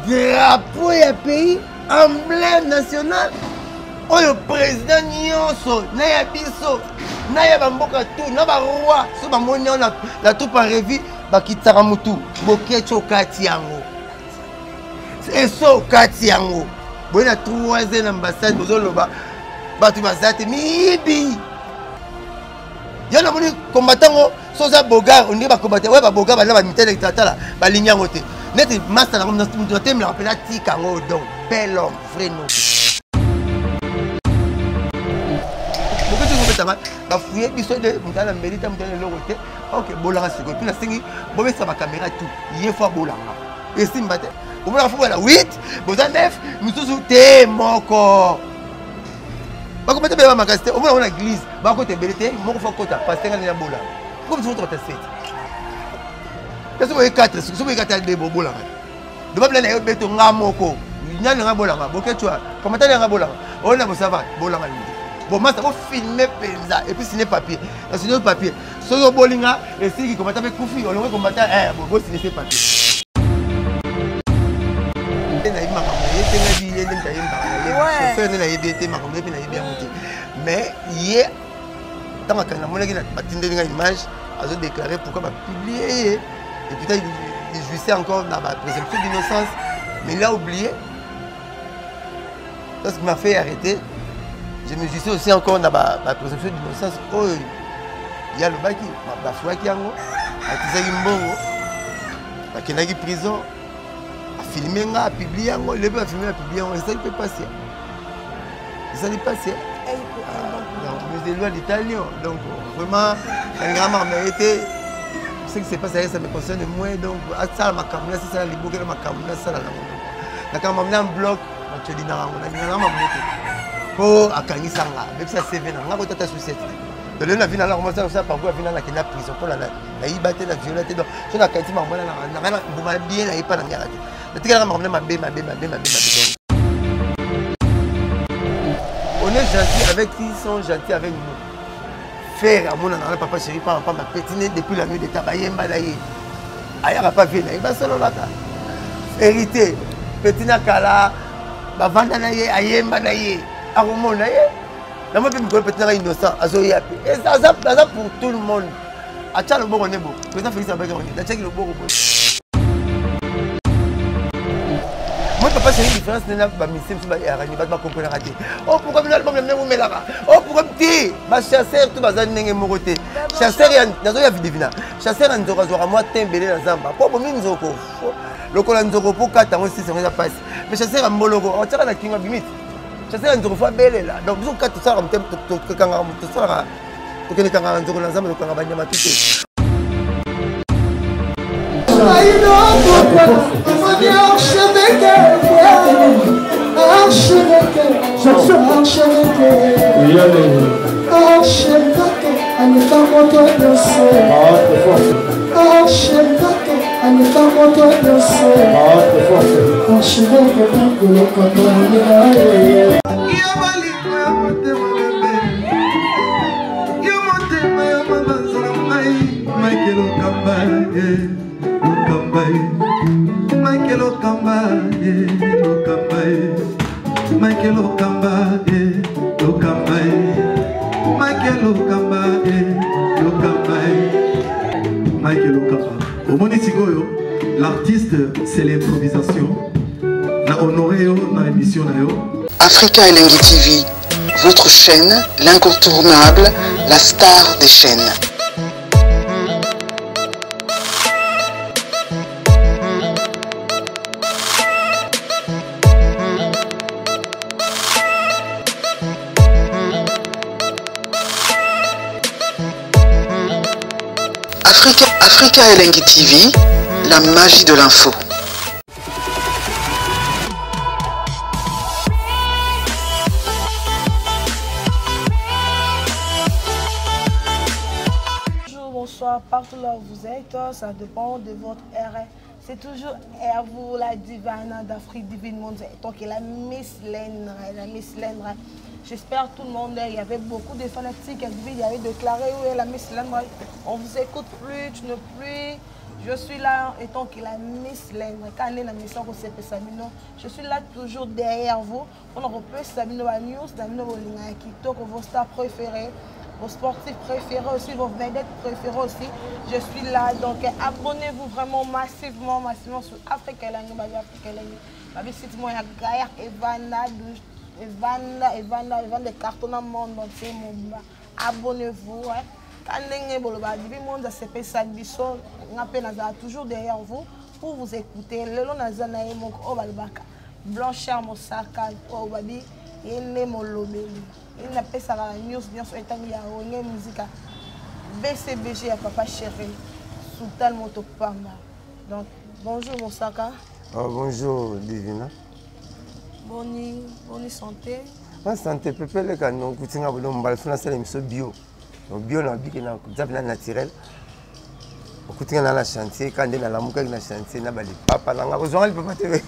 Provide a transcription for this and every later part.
drapeau ya pays, emblème national. Oyo président nyonso, na ya biso, na ya bamboka tout, na ba roi, so ba moni on la tout par revue, ba kitaka mutu, bokecho kati yango. Eso kati yango. Boina 3e ambassade bozoloba, batu bazate mibi. Yana moni combattant soza bogar, on dit ba combattant, ouais ba bogar ba na ba mitele tatala, ba linyango te. Net master na comme dans thème la rappela tikango donc bel homme, vrai nom. Ba fouiller biso de mutala mérite mutala lokote. OK, bolanga siko puis na singi bo mesa ba caméra tout. Yé fois bolanga. Et simbate. Au moins la fois la 8, boza 9, misusu te moko. Ba ko mete ba makasite, au moins on a église, ba ko te belete, moko fa ko ta pasteur na bolanga. Comme tu te fais. Qu'est-ce que 4, ce que 4 de bolanga. De ba blana yo beto ngamoko. Nyana ngabolanga, boketwa. Comment nga bolanga. On a bo savoir, bolanga. Bon, moi, ça va filmer Penza et puis signer papier. Signer papier. Si vous bolinga, et si vous combattez avec Koufi, on va combattre, vous signer ce papier. Mais hier, tant que nous avons une image, ils ont déclaré pourquoi publier. Et puis il jouissait encore dans ma présomption d'innocence. Mais il a oublié. C'est ce qui m'a fait arrêter. Je me suis aussi encore dans ma présomption d'innocence. Oh, il y a le bac qui m'a foué qui yango, a tisé mbongo, a kenaki prison, a filmé nga, a publié yango, le a filmé, a publié yango, ça il peut passer. Ça il passe. Donc, nous lois d'Italie, donc vraiment, un grand mérité. Ce qui s'est passé, ça me concerne moins. Donc, à ça, ma caméra, c'est ça, les bouquets de ma caméra, ça, la caméra en bloc, je dis, non, on a pour akangisa nga avec ça CV na nga botata société de le na vina la commencer ça par quoi vina la kina prison pour la ibate la violette donc so na kanti ma mona na buma bien na ipa na ngara te tika ma ma be on est gentil avec qui sont gentils avec nous faire à mon na papa chéri pas ma pétiner depuis la nuit de tabayemba daye ayaka pas vina iba solo lata hérité pétina kala ba vanda na ye ayemba na ye aromona ye na mo pe mi ko peut-être innocent azoya pe et ça pour tout le monde a tcha le bon nebo président Félix Abeka on dit tcha le bon moi papa c'est une différence na ba misim ba arani ba comprendre raté oh pourquoi mi album na mo melaka oh pourquoi ti ba chasseur tout bazan ndenge moko te chasseur ya nazoya vidivina chasseur nzoka zora moi tembele na zamba po bo mi nzoko lokola nzoko po kata mo sisi ngeza passe mais chasseur mboloko on tcha na kinga bimit chasseur nzoko fa bele là donc biso kata ça mtem to kanga to sala to kene kanga nzoko na zamba lokanga banyama tute L'artiste, c'est l'improvisation. Na honoré dans l'émission. Africa Elengi TV, votre chaîne, l'incontournable, la star des chaînes. Africa Elengi TV, la magie de l'info. Bonjour, bonsoir, partout là où vous êtes, ça dépend de votre RR. C'est toujours à vous la divine d'Afrique, divine monde, donc la Miss Lendra. J'espère tout le monde, il y avait beaucoup de fanatiques qui avaient déclaré où est la Miss Lendra. On vous écoute plus, tu ne plus. Je suis là étant qu'il a Miss Lène. Quand on est dans mission au CP Sabino, je suis là toujours derrière vous. On repère Sabino à news, Sabino Bolinga Kito, vos stars préférés, vos sportifs préférés aussi, vos vedettes préférées aussi. Je suis là, donc abonnez-vous vraiment massivement sur Africa Langue, Africa Langue. Ma vie c'est moi Gaïa, Evanda des cartons dans le monde entier. Abonnez-vous. Quand le monde se fait ça, toujours derrière vous pour vous écouter. Le long Blanchard Mosaka, il n'a pas ça la news, il y a musique. BCBG à Papa Chéri, Sultan Motopamba. Donc, bonjour Mosaka. Oh, bonjour Divina. Bonne santé. Bonne santé, peuple, le canon, coutinga, on bio. Bio na biki na kuzapina naturel. Okutinga na la chantier quand on a la muka na chantier na bali papa na ngabo zonga li papa te.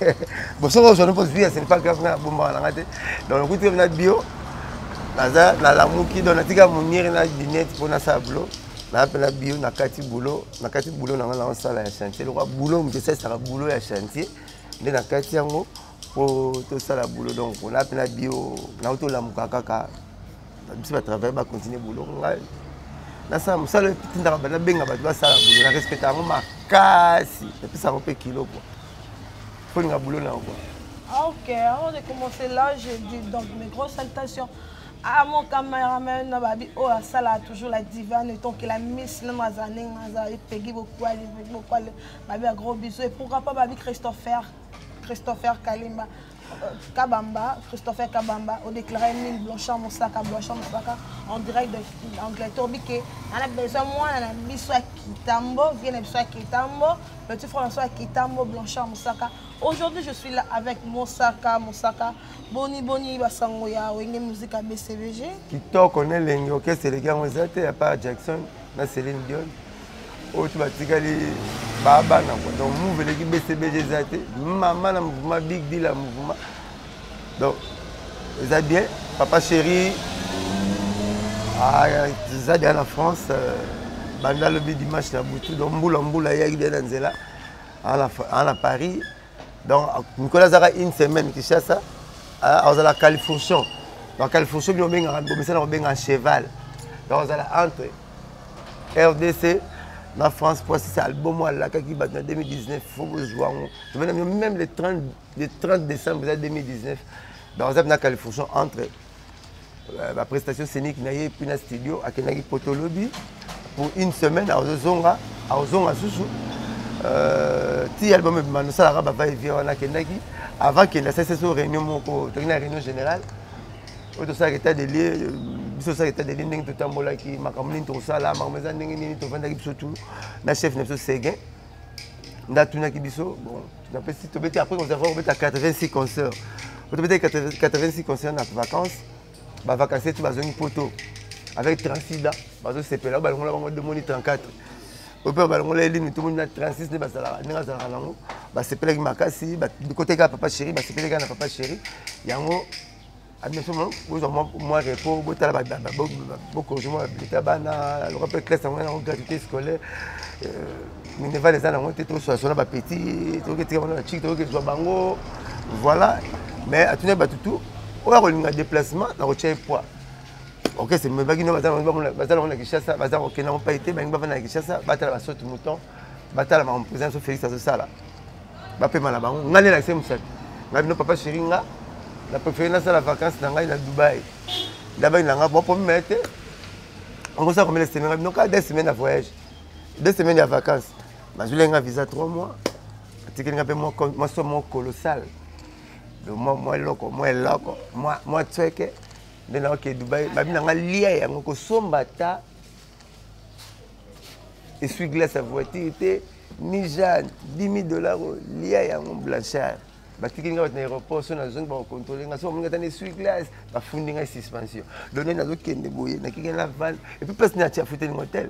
Bosoko zo ne pose vie, c'est pas grave na bomba na ngate. Donc okutinga na bio. Naza na la muki donc natika munir na dinette pour na sablo. Na pena bio na kati boulot na ngana sala ya chantier. Le boulot m'tese ça boulot ya chantier. Nde na kati yango pour tout ça la boulot donc on a pena bio na auto la muka kaka. Si je travaille, je continue le boulot. Je suis le petit peu de boulot. Je respecte ma casse. Et puis ça me fait kilo. Il faut un boulot. Ok, avant de commencer là, je dis donc mes grosses salutations à mon caméraman. Oh, ça là, toujours la divane. Donc, il a mis le mazanin, il payé beaucoup, un gros bisou. Et pourquoi pas Christopher Kalimba. Christopher Kabamba, on déclaré Mine Blanchard Mosaka, en direct d'Angleterre. On a besoin de moi, on a mis soit Kitambo, vient soit Kitambo, petit François Kitambo, Blanchard Mosaka. Aujourd'hui, je suis là avec Mosaka, Boni, Basangoya, Wenge Musique à BCBG. Kito connaît l'engo, c'est les gars, on a à part Jackson, na Céline Dion. Oh, tu vas te dire, Baba, donc move l'équipe BCBG Zate, maman, le mouvement Big Deal, le mouvement. Donc, ça bien, Papa Chéri, ça bien en France, Banda le dimanche, na Boutou, donc Mboula, il y a des gens à Paris. Donc, Nicolas Zara, une semaine, qui chasse ça, à la Californie. Donc, Californie, on a un cheval. Donc, on a entre RDC. En France, pour cet album, qui bat en 2019, il faut jouer. Même le 30 décembre 2019, dans la Californie, entre la prestation scénique et puis le studio, à Kenagi Potolobi, pour une semaine, à Ozonga, Soussou. Si l'album est venu, ça va y venir à Kenagi, avant qu'il y ait une réunion générale. Tout ça qui était des lieux, tout ça qui était des lignes tout en bas qui m'a comme ligne tout ça là, ma maison n'est tout vendu surtout. Na chef n'est pas Séguin. Na tout na qui biso bon. Na peut si tu veux après on va voir 86 concerts. On peut 86 concerts na vacances. Ba vacances tu vas une photo avec 36 là. Bazo c'est là ba on de moni 34. Au père ba on les lignes tout le monde na 36 ne ba ça là. Ninga ça là ngo. Ba c'est là qui makasi ba de côté ga papa chéri, ba c'est là ga papa chéri. Yango admettons, moi, repos, beaucoup de gens le rappel classe en gratuité scolaire. Minerva les gens ont été trop sur la petit, voilà. Mais à tout le tout, on a un déplacement dans le poids. Ok, c'est mes bagues, on a qui chasse, on n'a pas été, mais on a qui chasse, battre la saute mouton, battre la président Félix à ce sala. Bapé Malabang, on a les accès, on a nos papa Chiringa. La préférence à la vacance dans à Dubaï. D'abord, il y a un bon pour me mettre. On sait combien de semaines. Donc, 2 semaines à voyage. 2 semaines de vacances. Je l'ai un visa 3 mois. C'est un somme colossal. Moi, loco. Moi, tu sais que Dubaï, je suis lié à un sombata. Et suis glace à voiture. Nijan, $10,000 lié à un blanchard. Si vous avez un aéroport, vous avez un contrôle, vous avez un essuie-glace, vous avez une suspension. Vous avez un van, et puis personne n'a foutu un hôtel.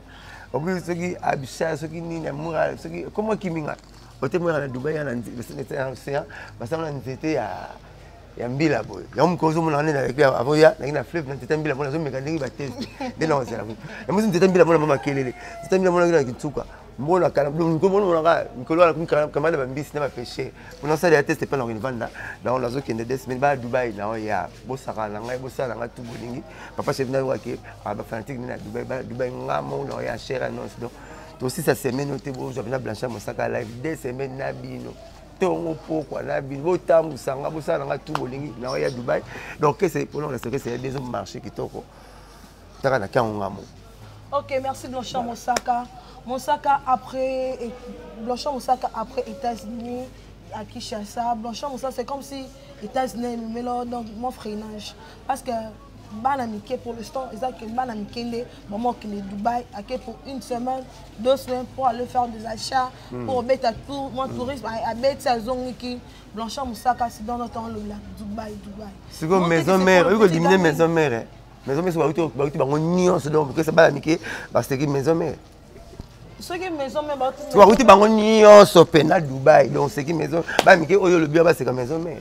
Vous avez un Abisha, vous avez un Moral, comment vous avez un hôtel à Dubaï, vous avez un océan, vous avez un ya mbila boye ya mkozo mona nene avec avant ya na fleuve na teta mbila mona zo mécanique ba test de na ozela ya muzi teta mbila mona mama kelele teta mbila mona na kitsuka mbona kana ngo mona nga mikolo ala kamala ba mbisi na ba pêcher mona ça ya test pas na vanda na on lazo kende des semaines ba Dubai na ya bosaka na ngai bosala nga tu bolingi papa chef na wake ba fanatique na Dubai ngamo na ya cher annonce donc aussi ça semaine au tebo je viens blanchir mon sac à live 2 semaines na bino tongo pokwa na bino tambusanga bosala nga tu bolingi na ya Dubai donc c'est pour nous c'est des hommes marché qui toko taka na ngamo. OK, merci Blanchard Moussaka. Moussaka après Blanchard Moussaka après États-Unis à Kinshasa. Blanchard Moussaka c'est comme si États-Unis me met dans mon freinage parce que Banamike pour l'instant, ils ont que Banamike, maman qui est Dubaï, pour une semaine, 2 semaines pour aller faire des achats, pour mettre à tout, mon tourisme, à mettre sa zone qui Blanchard Moussaka, c'est dans notre temps là, Dubaï. C'est comme maison mère, il faut éliminer maison mère. Maison mère, c'est pas une nuance donc, parce que c'est Banamike, parce que maison mère. Ce qui est maison mère, tu vas éliminer une nuance au pénal Dubaï, donc c'est qui maison, Banamike, le bien, c'est comme maison mère.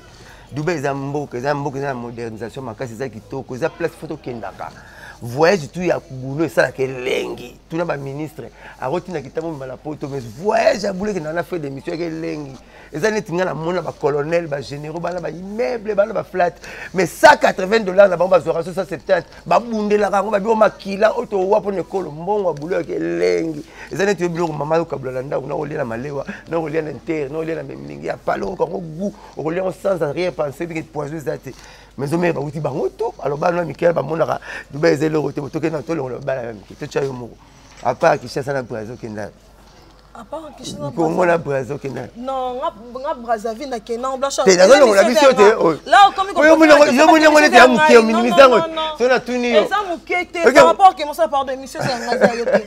Dubaï, c'est une modernisation, c'est ça qui toque, c'est place photo kendaka. Voyage tout ya boulot ça la kelengi. Tout na ba ministre a rotina kitamo malapoto mais voyage à boulot que na fait des missions kelengi. Les années tinga na mona ba colonel, ba généraux, ba immeuble, ba flat. Mais $180 na ba zora 170. Ba bundela rango ba bio makila auto wa pour nekolo mbongo boulot kelengi. Les années tu bilo mama ko kablanda na olia na malewa, na olia na terre, na olia na mingi ya palo ko goût, olia sans rien penser que poison zate. Mais on m'a dit bango tout alors ba no Michael ba monaka Dubaï zelo rote botoke na tolo lo ba to chayo mo à part Kinshasa na Brazzaville kenda à part Kinshasa Congo na Brazzaville kenda non nga Brazzaville na Kenya Blanchard te na lo la mission te là comme yo mo ngone te amuke minimisango so na tuni yo ça mukete par rapport que mon ça par de mission c'est nga yo te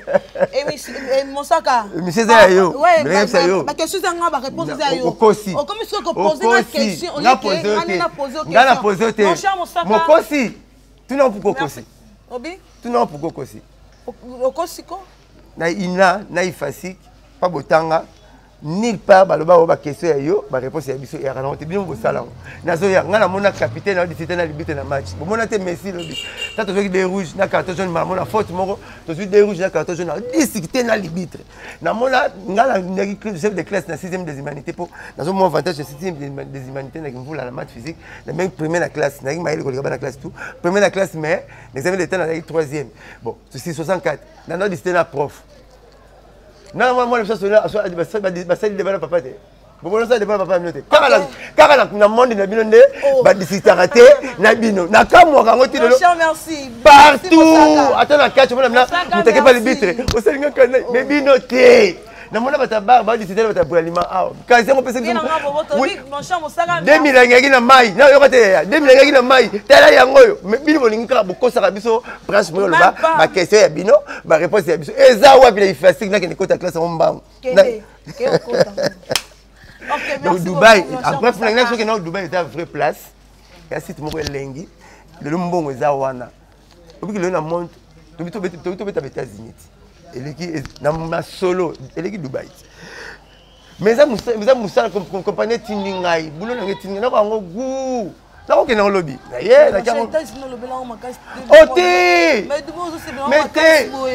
et mon saka mission c'est yo ouais ma question c'est nga ba réponse c'est yo comme si on poser une question on na poser te mokosi tu n'as pour kokosi obi tu n'as pour kokosi okosi ko na ina na ifasik pas botanga nulle part baloba ba question ya yo ba réponse ya biso ya kana bien bo sala nazo ya ngana mona capitaine na décidé na libite na match bo mona te Messi lobi ta to des rouges na carton jaune mona faute moko to des rouges na carton jaune discuter na libitre na mona ngana ngi chef de classe na 6e des humanités pour nazo mon avantage 6e des humanités na kimvula la maths physique na même première la classe na ngi maïli ko na classe tout première la classe mais l'examen d'état na 3e bon c'est 64 na no décidé na prof. Non, moi, je suis là, je suis là, papa. Bon, ça dépend papa minote. Car na monde na bino nde ba disitaraté na bino. Na kamwa ngoti lelo. Merci. Partout. Attends na catch mona na mutake pas le bitre. O selinga kana me bino te. Na mona bata ba disitara bata bralima ah. Kazi ngo pesa biso. Oui, mon cher Mosaka. 2000 ngaki na mai. Na yo kote 2000 ngaki na mai. Tala yango yo. Me bino bolingi ka bokosa ka biso branche mo loba ba question ya bino, ba réponse ya biso. Eza wa bila ifasik na kene kota classe ombango. Kende. Ke okota. OK, donc Dubaï, après pour l'instant que non Dubaï était une vraie place. Il y a site moko lengi, le mbongo eza wana. Obi que le na monte, to beta États-Unis. Eleki na solo, eleki Dubaï. Mais ça musa compagnie tiningai, boulot na tiningai na ko gu. Na ko kena lobby. Na ye na kango. Oti. Mais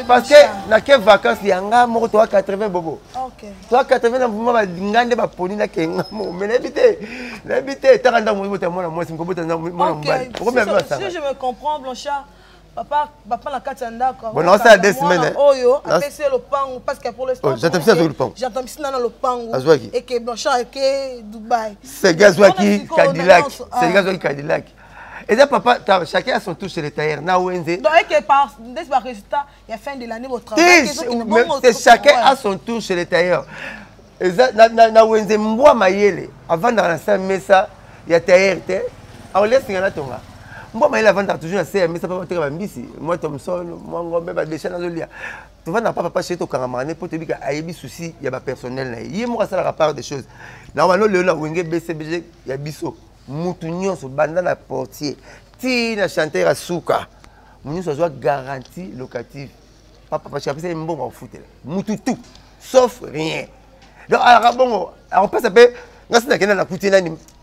parce que na ke vacances yanga moko to 80 bobo. OK. Toi 80 na mama ba ngande ba poni na kenga mo. Mais n'habite takanda mo bota mona mo simko bota na mo mbali. Pourquoi même ça? Si je me comprends Blanchard, papa la katanda quoi. Bon, non ça 2 semaines. Oyo, apesi le pango parce que pour l'instant. J'entends ça sur le pango. J'entends ça dans le pango. Et que Blanchard et que Dubaï. C'est Gazouaki Cadillac. C'est Gazouaki Cadillac. Et là, papa, chacun a son tour chez les tailleurs. Donc, par résultat, il y a fin de l'année votre travail. Chacun a son tour chez les tailleurs. Et ça, na Wenze Mboa Mayele, avant dans la salle Messa, il y a tailleur. On laisse y en a tonga. Mboa Mayele avant d'être toujours à CM, mais ça peut pas être Bambisi. Moi, Thomson, moi, Ngombe, Badesha, Nazolia. Tu vas n'a pas chez toi Karamane pour te dire qu'il y a des soucis, il y a des personnels. Il y a moi ça la part des choses. Normalement, le Wenge BCBG, il y a Bisso. Moutounion sur bandana portier. Tina chanteur à Souka. Nous avons garantie locative. Papa, parce que c'est un bon foot. Moutou tout. Sauf rien. Donc, alors, bon, on peut s'appeler. Nous avons un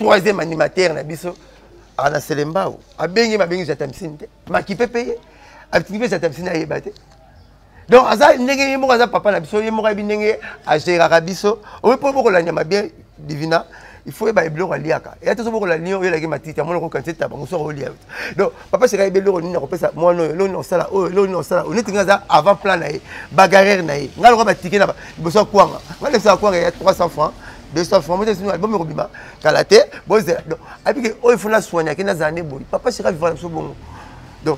3e animateur. ana selembao abengi mabengi jatamsine te makipe paye abitikipe jatamsine ayebate donc aza ndenge yemo aza papa na biso yemo kabi ndenge agera biso o po boko la nyama bien divina il faut ba eblo liaka et ato boko la nio yela ke matiti amona ko kanteta bango so ko lia donc papa sera ebelo ni na ko pesa moi no no sala o lo no sala on etinga za avant plan na ye bagarre na ye ngalo ko batike na ba boso kwanga ngale sa kwanga ya 300 francs 200 francs, moi je album Robima, Kalaté, bon c'est donc après il faut la soigner qui n'a années bon papa sera vivre sur bon donc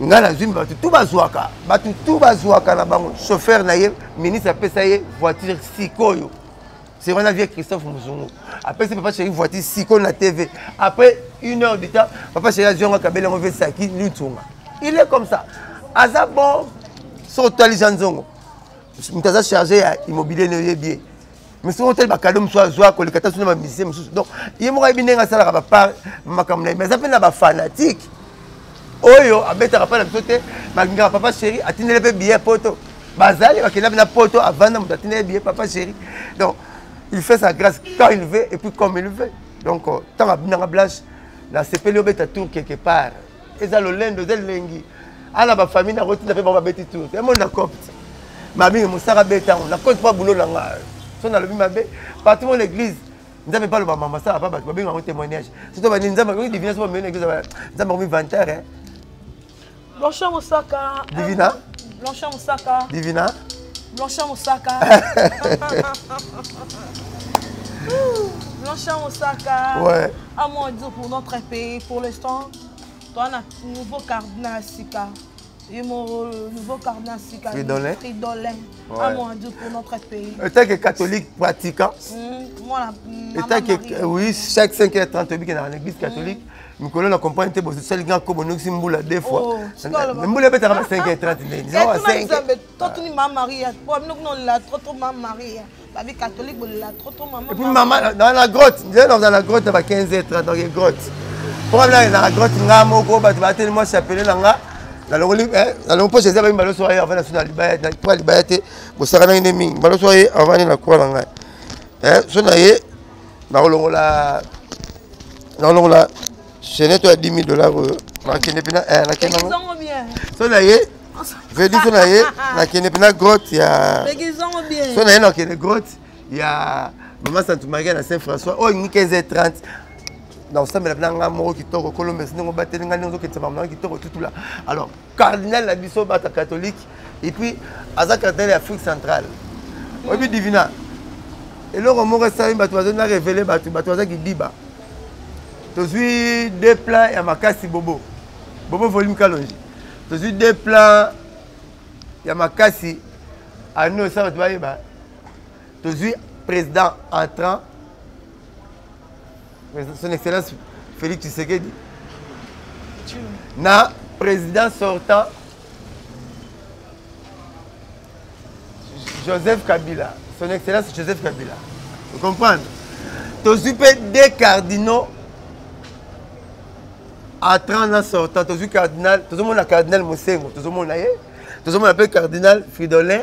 ngala zim batu tout bazouaka na bango chauffeur na ye ministre après ça y voiture sikoyo c'est vraiment vieux Christophe Muzungu après c'est papa chéri voiture siko na TV après 1 heure de temps papa chéri Zonga Kabela on veut ça qui lutunga il est comme ça aza bon sauter Janzongo mutaza chargé à immobilier ne bien mais si on tel bakado mso zoa ko le kata suna musicien mso donc il mo rabi nenga sala ka pa makamna mais ça fait na ba fanatique oyo abeta pa na bisote makinga papa chéri atinele pe billet poto bazali bakina na poto avant na mutatine billet papa chéri donc il fait sa grâce quand il veut et puis comme il veut donc tant abinanga blanche la CPL obeta tour quelque part eza lo lendo zel lengi ala ba famille na rotina pe ba beti tour et mon na copte mami musara beta on na compte pas boulot langa son alobi mabe partout mon église nzambe pas le maman ça pas ba binga un témoignage surtout ba nzambe ko divina so ba mena église nzambe ko 20h Blanchard Moussaka. Divina. Blanchard Moussaka. Divina. Blanchard Moussaka. Blanchard Moussaka. Ouais. À mon Dieu pour notre pays, pour l'instant, toi on a un nouveau cardinal Sika. Et mon nouveau cardinal Sika. Fridolin. À mon Dieu pour notre pays. Étant que catholique pratiquant. Moi étant que oui chaque 5h30 qui est dans l'église catholique. Nous connaissons la compagne de c'est le grand comme nous sommes là deux fois. Mais nous les mettons à 5h30. Nous à 5. Toi tu maman Marie, pour nous non la trop maman Marie. La vie catholique la trop maman. Et puis maman dans la grotte, dans la grotte à 15h30 dans la grotte. Pour aller dans la grotte ngamo ko ba tellement chapelle nga. La longue poche j'ai pas mal soirée avant la finale liberté, pour liberté, bo sarana ennemi. Mal soirée avant la quoi nga. Sonaye na longola je nettoie à 10 000 $. La kenepina, la kenanga. Sonaye, je dis sonaye, la kenepina grotte, il y a. Sonaye, la kenepina grotte, il y a Maman Santou-Marie à Saint-François. Oh, il y a 15h30. Dans ça, mais la mort qui tord au Colombie, sinon on battait les gens qui étaient qui tord tout là. Alors, cardinal la biso bata catholique, et puis Aza cardinal Afrique centrale. Et puis divina. Et là, on m'a révélé Batoisa qui dit bah. Tu suis deux plans et Makasi Bobo. Bobo volume Kalonji. Tu suis deux plans et Makasi à nous ça va te voir. Tu suis président entrant. Son Excellence Félix Tshisekedi. Na président sortant Joseph Kabila. Son Excellence Joseph Kabila. Vous comprenez? Tu suis deux cardinaux. À 30 ans sortant, tu as vu cardinal, tout le monde a cardinal Mosengo, tout le monde appelle cardinal Fridolin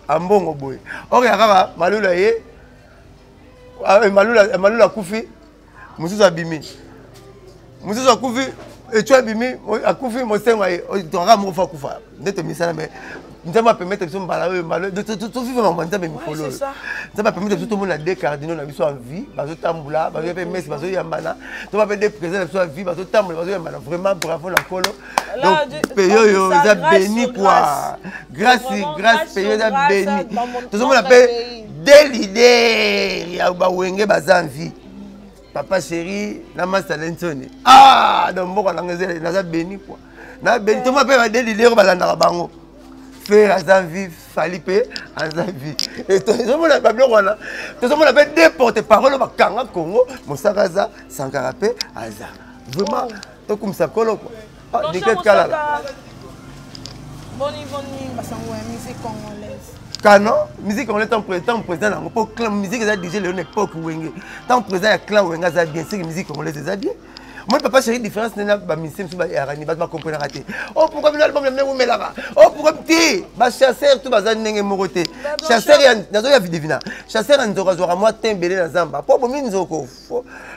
Ambongo Boy. Or, il y a Maloulaye, Maloula Koufi, Moussou Abimi. Moussou Koufi, et tu as Abimi, à Koufi, Mosengo, tu auras mon frère Koufa. Mais nous allons permettre de tout vivre en train de follow. Ça va permettre de tout le monde à deux cardinaux dans la vie, bazo tamboula, bazo messi, bazo yambana. Tu vas des présidents dans la vie, bazo tamboula, bazo yambana. Vraiment bravo la colo. Donc payeux ils a béni quoi. Grâce payeux ils a béni. Tout le monde appelle des leaders, il y a Bawenge bazan vie. Papa chéri, na masa lentoni. Ah, donc moi on a béni quoi. Na béni, tout le monde appelle des leaders bazan bango. Faire à vie, Falipe, à vie. Et tout le monde a des porte-parole au Congo, Moussakaza, Sankarapé, Aza. Vraiment, tout comme ça, quoi. Nickel Kalala. Boni, musique congolaise. Canon, musique congolaise, tant président, la musique est déjà l'époque où tant président, il y a clan où il y a bien, c'est que musique congolaise est bien. Moi, papa chéri, différence, n'est pas missim, c'est pas comprendre raté. Oh, pourquoi l'album est où là? Oh, pourquoi petit? Bah, chasseur, tout bazar n'est moroté. Chasseur, n'a pas vu deviner. Chasseur, on doit jouer à moi, t'es belé dans Zamba. Pour moi, nzoko.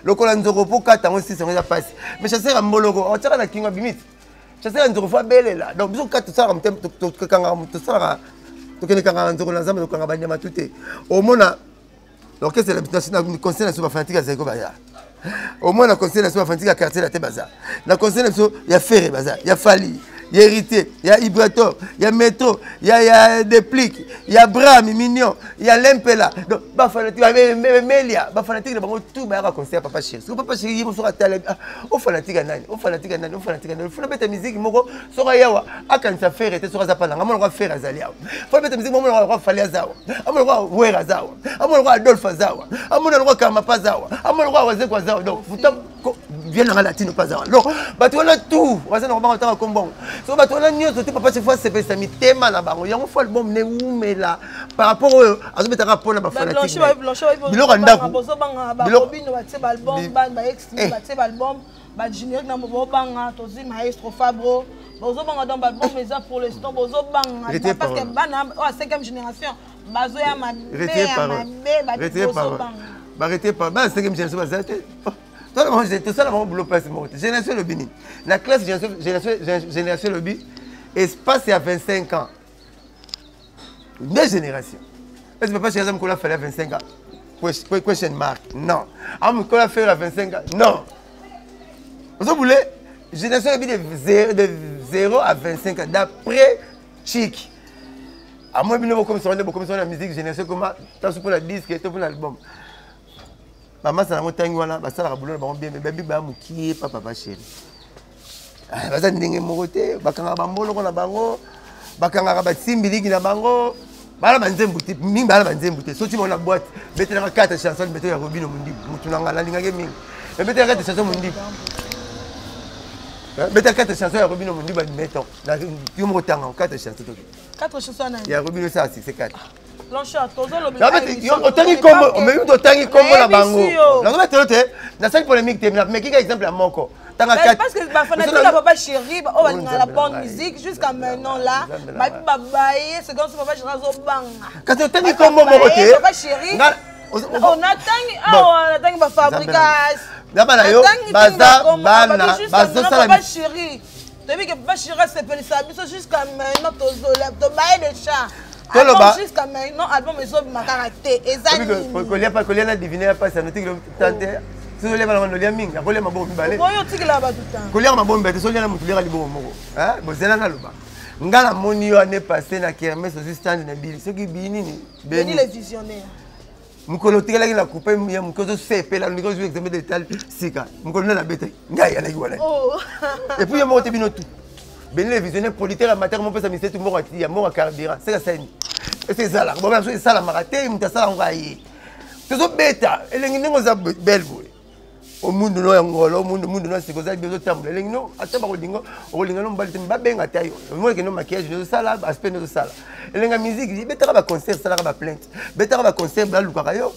Le colon nzoko pour 4 ans aussi, ça va passer. Mais chasseur, un mologo. On tire la king of bimit. Chasseur, nzoko fois belé là. Donc, bisous 4 ça, on t'aime tout quand tout ça. Tout quand on nzoko dans Zamba, donc on va banya tout. Au moins, l'orchestre le conseil national fanatique à Zeko Baya. Au moins, le conseil national fanatique à quartier la Tébaza. Le conseil national, il y a Ferré Baza, il y a Fali, il y a Hérité, il y a Ibrator, il y a Métro, il y a Déplique, il y a Bram, Mignon, il y a Lempela. Donc, bah fanatique, Mélia, bah fanatique, il y a tout, bah conseil à Papa Chéri. Si Papa Chéri, il sera télé, au fanatique à Nani, au fanatique à Nani, au fanatique à Nani. Il faut mettre la musique, Moko, sera Yawa, à quand ça fait, et sera Zapana, à mon roi Ferré Azalia. Il faut mettre la musique, mon roi Fali Azawa, à mon roi Ouera Azawa, à mon roi Adolphe Azawa, à mon roi Kamapa Azawa, à mon roi Wazeko Azawa. Donc, vous viens dans la latine pas Azawa. Donc, bah tu as tout, on va se normalement en comme bon. So, bah tu as news, tu papa, cette fois, c'est pas ça, mais thème là, bah, il y a un fois le bon, mais là, par rapport à ce que tu as rapport à la fanatique. Bilo randa ku. Bilo album, bah générique na mo banga, tozi maestro Fabro. Bozo banga dans album mais ça pour l'instant bozo banga parce que bana oh 5e génération, bazo ya ma arrêtez pas. Bah 5e génération bah ça. Tout ça là mon boulot passe mon. Génération Lobini. La classe génération Lobi espace à 25 ans. Deux générations. Est-ce que papa chez Azam Kola fait à 25 ans? Question mark. Non. Am Kola fait à 25 ans? Non. Vous voulez génération de 0 à 25 ans d'après Chic. À moi bien comme ça la musique génération comme ça pour la disque et pour l'album. Maman ça na motangi wana ba sala boulot ba bien mais baby ba mukie papa chéri. Ah ba za ndenge mokote bakanga ba mbolo na bango bakanga ba simbiliki na bango. Bala banzembu te mingi bala banzembu te so tu mona boîte betela 4 chansons beto ya Robino Mundi mutu na ngala lingage mingi betela 4 chansons Mundi betela 4 chansons ya Robino Mundi ba meto na yo mo tanga 4 chansons 4 chansons na ya Robino ça c'est 4 Blanchard tozo lo bien yo otangi kombo o meyu otangi kombo na bango na metelo te na cinq polémique te mais qui exemple à moko. Parce que ma fanatique n'a pas chéri, on va dire la bonne musique jusqu'à maintenant là. Ma babaye, c'est comme si papa chéri zo banga. Quand tu as comme mon côté, papa chéri. On attend ba fabricage. Là-bas yo, baza bana, baza ça papa chéri. Depuis que papa chéri c'est fait ça, jusqu'à maintenant tozo lève to bailler des chats. Jusqu'à maintenant album est sur ma caractère. Exactement. Colia n'a deviné pas ça noté que tante. Si vous voulez voir le lien ming, vous voulez ma bombe balai. Vous voyez là-bas tout le temps. Couleur ma bombe, c'est celui là mutulia libo moko. Hein? Bon c'est là na loba. Ngala moni yo année passée na kermesse au stand na bili. Ce qui bini ni. Beni les visionnaires. Mukolo tigala na couper ya mukozo sepe la miko jouer examen de tal sika. Mukolo na bete. Ngai ala yiwala. Oh. Et puis yo mo te bino tout. Beni les visionnaires politaires amateur mon pesa misé tout mo ya mo carburant. C'est ça ni. Et c'est ça là. Bon même c'est ça la maraté, mutasala ngai. Tuzo beta, elengi ngo za belbo. Au monde no yangola, au monde no sikoza bezo tambula. Elengi no ataba kolingo, olinga no mbali temba benga tayo. Moi que no maquillage no sala, aspect no sala. Elenga musique, beta ba concert sala ba plainte. Beta ba concert ba lukaka yo.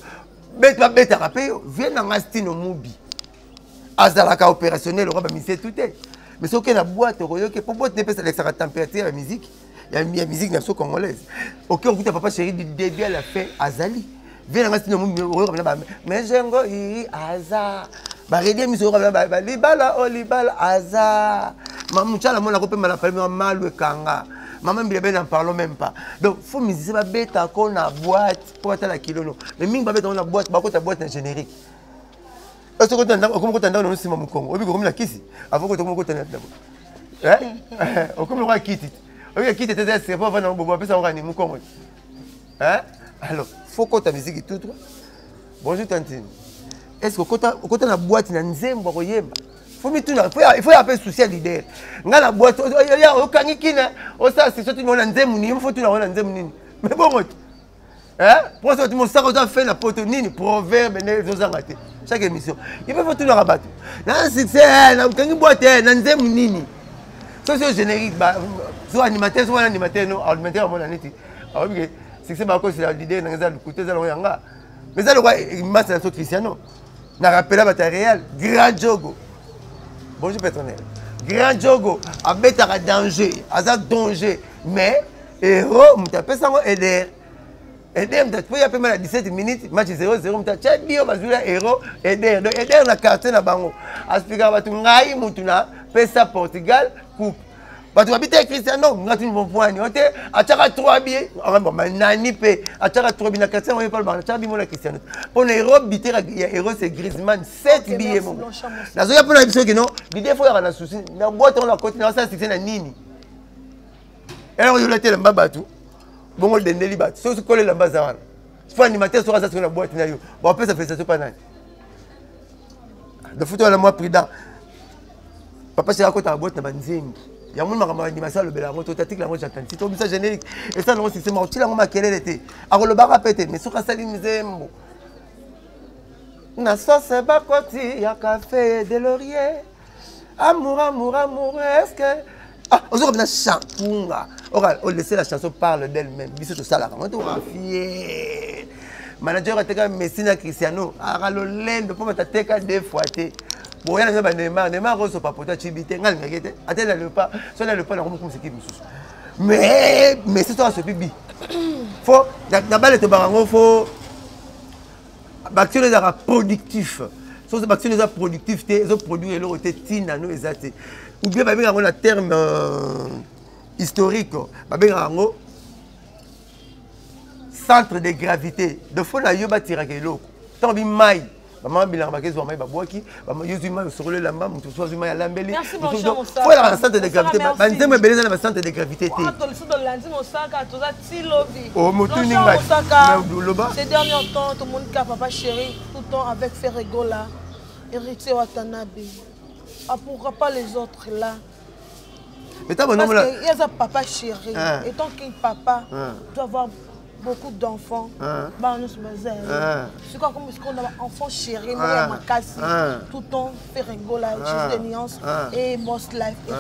Beta rapé yo, vient na ngastino mubi. Azala ka opérationnel, roba misé tout est. Mais ce que la boîte royoke pour boîte n'est pas la température la musique. Il y a musique nation congolaise. OK, on écoute papa chéri du début à la fin Azali. Viens dans mais j'engo i aza ba redia miso ba libala o libala aza mamuchala mona kope mala palme malwe kanga maman mbile n'en parlons même pas donc faut musicien ba beta ko na boîte pour atala kilono mais mingi ba beta na boîte ba ko ta boîte na générique est-ce que tanda comme ko tanda no sima mukongo obi ko comme la kisi avant ko to ko tanda hein o comme le kiti obi kiti tete c'est pas vraiment bobo pesa ngani mukongo hein alors faut que ta musique tout toi. Bonjour Tantine. Est-ce que quand tu as la boîte na nzembo koyemba? Faut me tourner, il faut appeler social leader. Nga la boîte ya okangi kina, o ça c'est surtout na nzembo ni, il faut tourner na nzembo ni. Mais bon hein? Pour ça tu me ça qu'on fait la poto nini proverbe ne zozangate. Chaque émission. Il faut tourner à battre. Na succès na okangi boîte na nzembo nini. Ça c'est générique ba so animateur no animateur mon aniti. Ah oui. C'est ma cause c'est l'idée dans le côté de l'Oyanga. Mais ça le roi il m'a c'est Cristiano. Na rappelé bataille réel grand jogo. bonjour personnel. Grand Diogo, abetaka danger, aza danger, mais héros, muta pesa ngo aider. Aider muta po ya pema na 17 minutes, match 0-0 muta cha bio bazula héros, aider. Donc aider na quartier na bango. Aspika batu ngai mutu na pesa Portugal coupe. Batu babite Cristiano, ngati bon point ni ote, ataka 3 billets, bon manani pe, ataka 3 billets na quartier on parle ba, ataka bimo na Cristiano. Pour les héros bité ya héros c'est Griezmann 7 billets mon. Nazo ya pona biso que non, l'idée faut ya na souci, na boîte on la côté na ça c'est na nini. Alors yo la tele mbaba tu. Bongo dendeli bat. So se coller la base wana. Faut animateur sur ça sur la boîte na yo. Bon après ça fait ça pas nani. De photo à la moi prudent. Papa c'est à côté la boîte na banzembi. Il y a un monde qui m'a dit que le bel moto tactique la moi j'attends. Si tu ça générique et ça non c'est moi tu la moi quelle était. Alors le bar a pété mais sur ça limzembo. Na sauce ba koti ya café de laurier. Amour amour amour est-ce que ah, on a chanson. On laisse la chanson parle d'elle-même. Biso tout ça là, comment tu vas fier. Manager a été Messina Cristiano. Ah, le lend pour mettre teka deux fois té. Bon, il y a Neymar reçoit pas pour ta chibité. Ngal ngete. Attends le pas. Soit le pas na comme c'est qui nous. Mais c'est toi ce bibi. Faut na balle te barango faut bactéries à productif. Soit bactéries à productif té, ils produit et l'autre té tina no exact. Ou bien babé un terme historique, babé un centre de gravité. De fois na yoba tirakelo. Tant bi mai, maman bilan ba kezo mai ba boaki, ba yozu mai sur le lamba, mutu sozu mai lambeli. Faut la centre de gravité. Ba nzeme beleza na centre de gravité té. Oh mutu ninga. Ces derniers temps, tout le monde cap papa chéri, tout le temps avec Ferregola, héritier Watanabe. Ah, pourquoi pas les autres là? Mais parce qu'il y a un papa chéri. Et tant qu'un papa doit avoir beaucoup d'enfants, c'est quoi comme ce qu'on a un enfant chéri, tout le temps fait rigoler, juste des nuances et Boss Life, et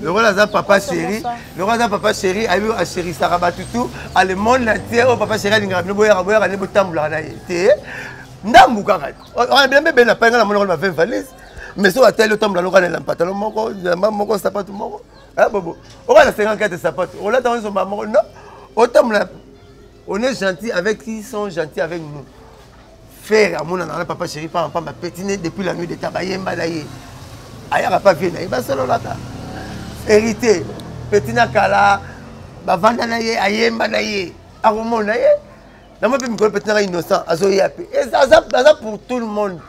le rôle d'un papa chéri, le rôle d'un papa chéri, a eu un chéri Saraba Toutou, à le monde entier, au papa chéri, il a une boya, il a une botamboula, il a Ndambu kakat. On a bien bien la peine, on a fait valise. Mais si on a tel temps, on a un pantalon, on a sapato, ah bobo. On a 54 sapatos. On a dans son maman. Non. Autant on est gentil avec qui ils sont gentils avec nous. Faire à mon papa chéri, pas ma pétiner depuis la nuit de Tabayemba d'ailleurs. Aïe, pas bien, il va solo là. Hérité, pétina kala, bavanda naïe, ayemba naïe, aromon naïe. Dans mon pays, je suis innocent. Et ça pour tout le monde.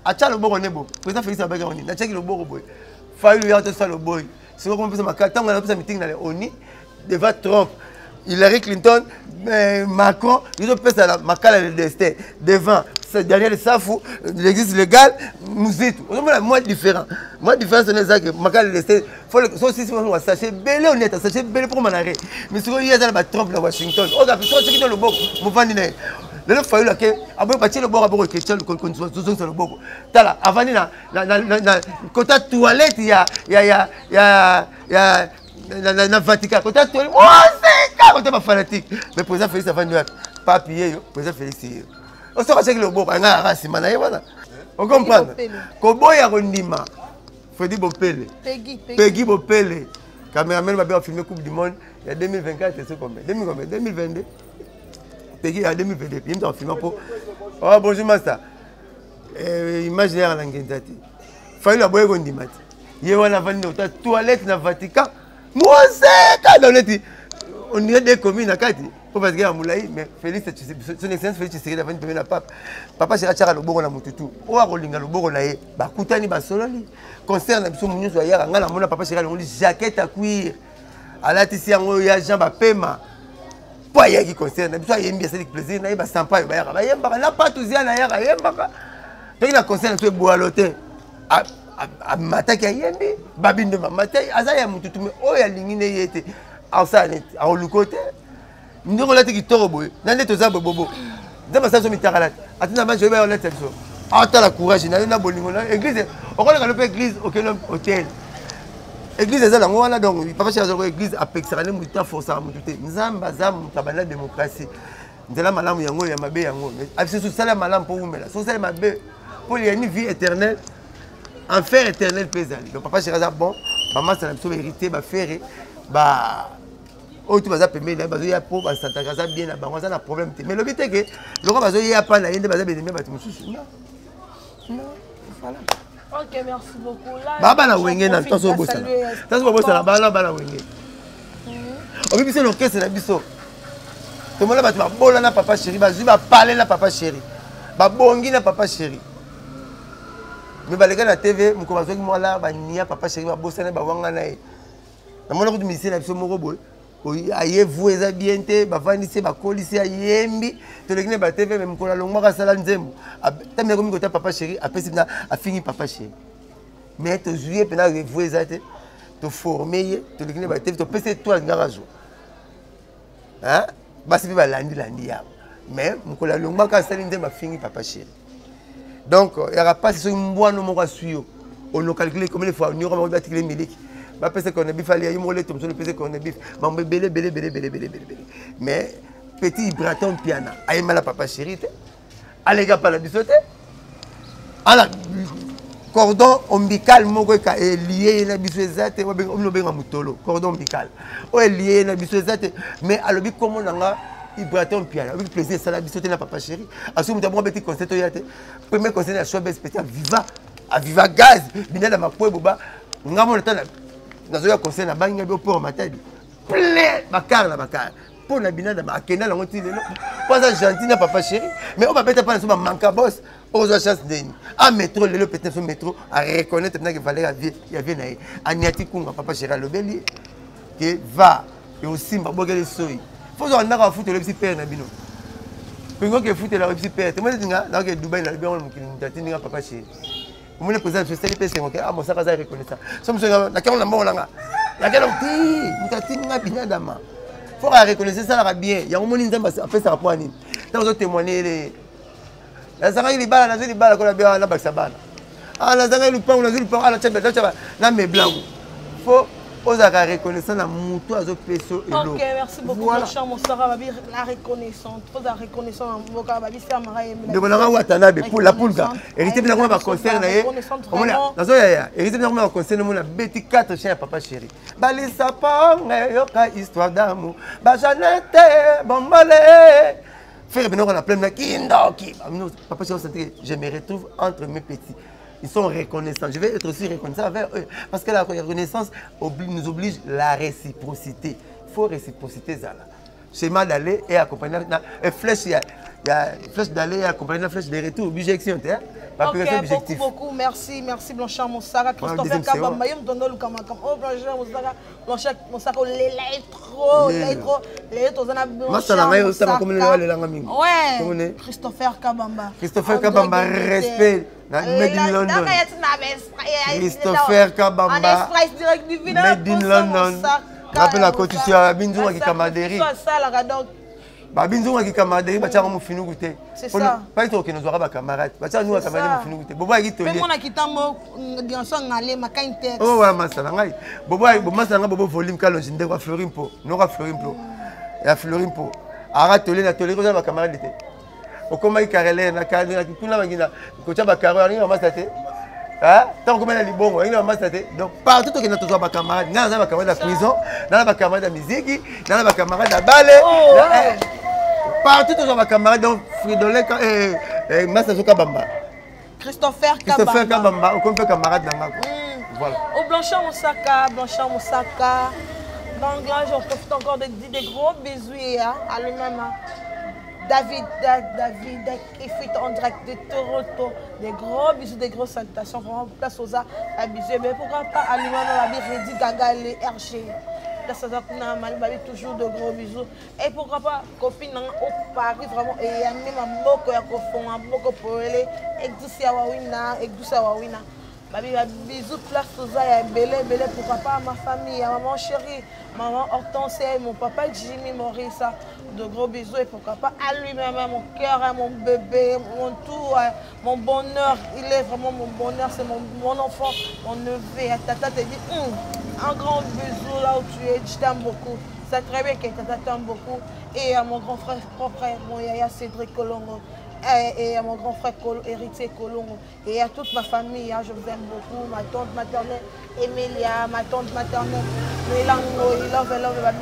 Acha le bon nebo. Président Félix Abega on dit. Na check le bon boy. Faille lui a tout ça le boy. C'est comme ça ma carte. On a fait un meeting dans les ONU devant Trump, Hillary Clinton, Macron. Ils ont fait ça la macala le destin devant. C'est derrière le Safou, l'exercice légal, nous et tout. On a moins différent. Moins différent c'est ça que macala le destin. Faut le si on va sachez belé honnête, sachez belé pour m'arrêter. Mais ce qu'il y a dans la Trump dans Washington. On a fait ça qui dans le bon. Mon vandine. Le fait que après partir le bord à bord chrétien qu'on sur le bord. Tala avant na côté toilette il y a na Vatican côté toilette. Oh c'est quand pas fanatique. Mais président Félix avant nous papier yo président Félix. On se passe que le bord nga raci manaye voilà. On comprend. Ko boya rondima. Fodi Bopele. Peggy Bopele. Caméraman va bien filmer Coupe du monde il y a 2024 c'est combien 2022. Peggy à 2022. Il me film pour. Oh bonjour master. Imaginaire à l'angenzati. Faille la boye gondimati. Yewana vandi au toilette na Vatican. Moi c'est quand on dirait des communes à Kati. Pour parce qu'il y a Moulaï mais Félix son excellence Félix c'est avant de la pape. Papa c'est la le bogo na mututu. O akolinga le bogo na ye. Ba kutani ba sololi. Concert na biso munyu so ya ngala mona papa c'est la jaquette à cuir. Alati si yango ya Jean Bapema. Pas y a qui concerne, mais ça y a bien c'est plaisir, na y a sympa, y a la patousia na y a pas. Puis la concerne tout boaloté. A mata ki yembi, babinde mata, azaya mututu mais o ya lingine yete. En ça net, en le côté. Ndongo la ki torobo, nande to za bobo. Dama ça so mitakalate. Atina ba je ba la tête so. Ata la courage na bolingo na église. On connaît le église auquel hôtel. Église est là, on a donc papa chez l'église a pexerane muta force à mututé. Nzamba zam tabana démocratie. Ndela malamu yango ya mabe yango. Avec ce sala malam pour vous mais là. So sala mabe pour une vie éternelle. enfer éternel pesali. Donc papa chéri bon, maman ça n'a pas hérité ba faire ba oh tu vas à payer là bazo ya po ba santa casa bien na bango ça na problème mais le but est que le roi bazo ya pas na yende bazo bien ba tumususu. Non, voilà. Ok, merci beaucoup. Là, Baba na wenge na ntoso bosa. Ntoso bosa na bana wenge. Obi biso l'orchestre na biso. Tout le monde va bola na papa chéri, ba zuba parler na papa chéri. Ba bongi na papa chéri. Mais ba les gars na TV, mon commenço ki moi là ba nia papa chéri ba bosa na ba wanga na e. Na mona ko tumisi na biso moko boy. Aye vous eza bien te ba vandisi ba kolisi ayembi to lekine ba TV même ko la longwa ka sala nzembo. Tamé ko mi ko ta papa chéri apesi na afini papa chéri. Mais to juillet pena vous eza te to former to lekine ba TV to pesi toi ngara jo. Hein? Basi ba landi ya. Mais mon la longwa ka sala nzembo afini papa chéri. Donc il y aura pas ce mbwana moko suyo. On calculer combien de fois on y aura ba tikile miliki. Ba pese qu'on a bif ali ayi molé tom so le pese qu'on a bif ba belé mais petit braton piana ayi mala papa chéri te alega pas la bisote ala cordon ombilical moko ka lié na biso ezate o benga mutolo cordon ombilical o lié na biso ezate mais alobi comment nanga braton piana avec plaisir ça la bisote na papa chéri asu muta bon petit concert yate premier concert na show spécial viva gaz binada makwe boba ngamo na nazoya conseil na bangi bi pour matadi plein bakar na bakar pour na binada ma akenda la ngoti lelo pas ça gentil na papa chéri mais on va peut-être pas na manka boss aux chance deni a métro lelo peut-être sur métro à reconnaître na que valeur ya vie na aniati kunga papa chéri lobeli que va et aussi mbabogele soyi faut on na ka foutre le petit père na bino pingo que foutre la petit père te moi dinga na que Dubaï na bien on mukini ndatini na papa chéri. Vous me posez je sais les PC ah mon ça va reconnaître ça me na quand on mort là la quelle ti mutatinga binadama faut reconnaître ça là bien il y a un moment nzamba après ça rapport ni tant aux témoigner les la zanga ili bala ko la bien na baksa bana ah la zanga ili pa on a zulu pa ala tchaba na me blanc faut osa reconnaître na mutu azo peso elo. OK, merci beaucoup voilà. Mon cher mon Sarah babi la reconnaissance faut la reconnaissance mboka babi samara yemela de bona watana be pour la pulga hérité bina ko ba concert na ye omona nazo ya hérité bina ko ba concert na beti 4 chiens papa chéri bali sapong yoka histoire d'amour ba janete bombale faire bina ko na plein na kindoki papa chéri je me retrouve entre mes petits. Ils sont reconnaissants. Je vais être aussi reconnaissant envers eux. Parce que la reconnaissance nous oblige la réciprocité. Il faut réciprocité. Schéma d'aller et accompagner. Flèche, il y a flèche d'aller et accompagner la flèche de retour. Objection. Ok, beaucoup. Merci Blanchard Moussara. Christopher Kabamba. Je me donne le camarade. Oh, Blanchard Moussara. Blanchard Moussara, l'électro. Ouais. Christopher Kabamba. Christopher Kabamba, respect. Made in London. Christopher Kabamba. Made in London. Rappelle la constitution à Binzou qui camaderi. Babinzou qui camaderi, bah tiens on finit goûter. C'est ça. Pas être que nous aura pas camarades. Bah tiens nous à camaderi on finit goûter. Bobo a quitté. Mais on a quitté mo ganson ngale makain texte. Oh ouais masala ngai. Bobo masala bobo volume kalonji ndeko Florimpo. Nora Florimpo. Ya Florimpo. Arrête na tolé ko za ba camarade té. Okoma ikarele na kadira kituna bangina ko cha ba karo ani mama sate. Hein? Tant que les libongo, il y a un donc partout que nous avons des camarades, nous avons des camarades de prison, nous avons des camarades de musique, nous avons des camarades de ballet. Partout nous avons des camarades de Fridolin et Massazo Kabamba. Christopher Kabamba, on peut camarade dans voilà. Au Blanchard Moussaka. Donc là, j'en profite encore de dire des gros bisous à lui-même. David qui fait en direct de Toronto, des gros bisous, des grosses salutations, vraiment place aux bisous. Mais pourquoi pas à lui-même, Lady Gaga, les RG. Là, ça va toujours de gros bisous. Et pourquoi pas, copine au Paris, vraiment, et il y a même beaucoup de beaucoup pour elle, et tout ça, Wawina. Bisous, place aux belé, pourquoi pas à ma famille, à maman chérie, maman Hortense, mon papa Jimmy Maurice, de gros bisous et pourquoi pas à lui-même, mon cœur, mon bébé, mon tout, mon bonheur, il est vraiment mon bonheur, c'est mon enfant, mon neveu. Tata te dit, un grand bisou là où tu es, je t'aime beaucoup. C'est très bien que Tata t'aime beaucoup. Et à mon grand frère propre, mon yaya Cédric Colongo. et à mon grand frère héritier Colombo. Et à toute ma famille, je vous aime beaucoup. Ma tante maternelle Emilia, ma tante maternelle Mélango, il love,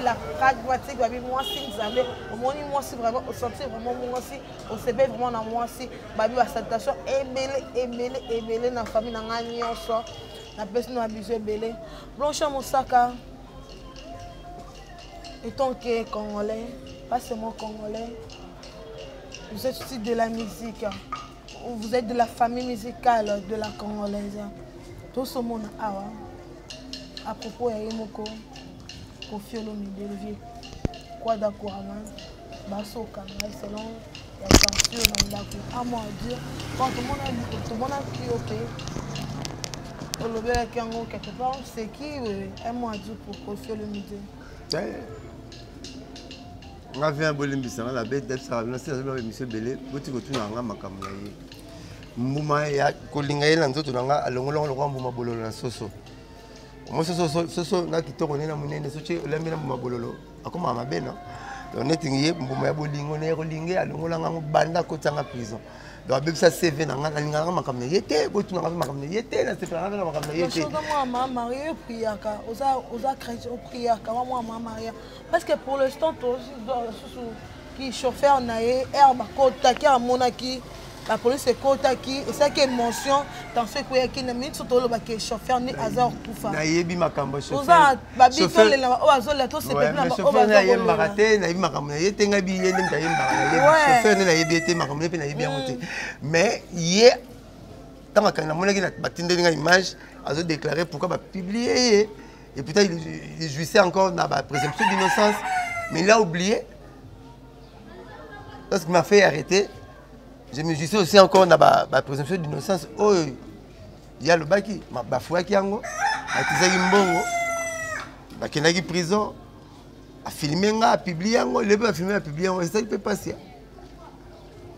la pragmatique, moi aussi, vous avez, moi aussi, vraiment, au sentir vraiment, moi aussi, au CB, vraiment, dans moi aussi, babi, la salutation, Emélé, dans la famille, dans la nyonso, la personne a besoin de Blanche Moussaka, étant que Congolais, pas seulement Congolais, vous êtes aussi de la musique, vous êtes de la famille musicale de la Congolaise. Tout ce monde a à propos de Yemoko, Kofi Olomide, le vieux Kwada Kouraman, Basso Kanga, selon la censure dans la cour. À moi dire, quand tout le monde a crié au pays, Olobé Kango quelque part, c'est qui à moi dire pour Kofi Olomide? On a vu un bolin ça la bête d'être ça na c'est monsieur Belé boti ko tuna nga makamla yi mbuma ya kolinga yela nzoto nanga alongolo lo kwa mbuma bololo na soso mo soso na kitoko nena munene soche olamina mbuma bololo akoma mabena donc netingi mbuma ya bolingo ne kolinga alongola nga banda ko tanga prison donc abe ça CV nanga linga makamla yete boti nanga makamla yete na c'est pas na makamla yete moi maman marié priaka oza chrétien priaka moi maman marié parce que pour l'instant qui chauffeur naé herbe kota qui a monaki la police est kota qui et ça qui est mention dans ce qui na minute surtout le que chauffeur ni hasard kufa na yebi makambo chauffeur oza babi to le na o azola to c'est na chauffeur na yebi makate na yebi makambo na yete ngabi yende mta yebi makambo chauffeur na yebi ete makambo pe na yebi yangote mais ye tant que na monaki na batindeli nga image azo déclarer pourquoi ba publier et peut-être il jouissait encore dans la présomption d'innocence mais il a oublié parce qu'il m'a fait arrêter. Je me jouissais aussi encore dans la présomption d'innocence. Oh, il y a le baki, ma bafoua qui ango, a tisagi mbongo, a kenagi prison, a filmé a publié ango, le peut filmer a publié ango, et ça il peut passer.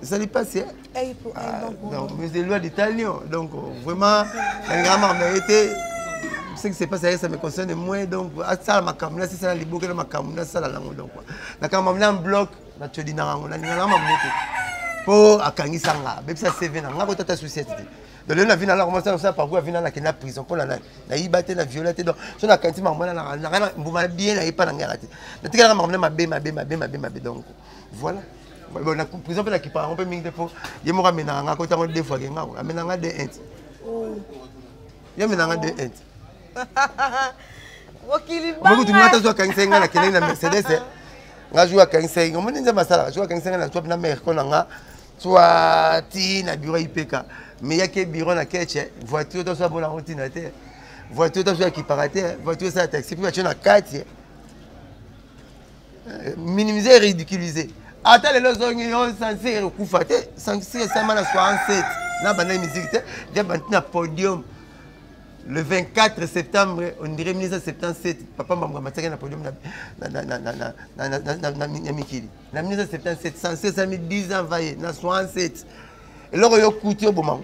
Ça il passe. Donc, mais c'est loi d'italien, donc vraiment, la grand-mère m'a été. Ce qui s'est passé, ça me concerne moins. Donc, ça, ma caméra, c'est ça, les bouquets de ma caméra, ça, la langue. Donc, la caméra, un bloc, la tu dis, pour Akangi Sanga, même ça, c'est vénant. On a ta société. Donc, là, on a vu la commencé à parcourir, on a vu la prison pour la ibaté, la violeté. Donc, on a quantité, on a bien, on a pas la guerre. Donc, voilà. On a prison pour la qui part, on peut m'aider pour. Il y a moi, on a côté deux fois, il y a des ents. Il y a des ents. Moi, tu m'as dit que tu as une Mercedes. Je joue à 15 ans. Je joue à 15 ans. Je joue à mère soit Tina bureau IPK. Mais il y a que bureau na Ketche. Voiture dans sa bonne routine. Voiture dans sa qui paraît. Voiture ça taxi. Puis voiture na 4. Minimiser et ridiculiser. Attends les autres sont censés recoufater. Censés ça m'a 67. Là, bande musique. Il y a un podium. Le 24 septembre, on dirait 1977, papa m'a massacré na podium na Mikili. Na 1977, censé ça mis 10 ans vaillé, na 67. Et là, il y a coûté au moment.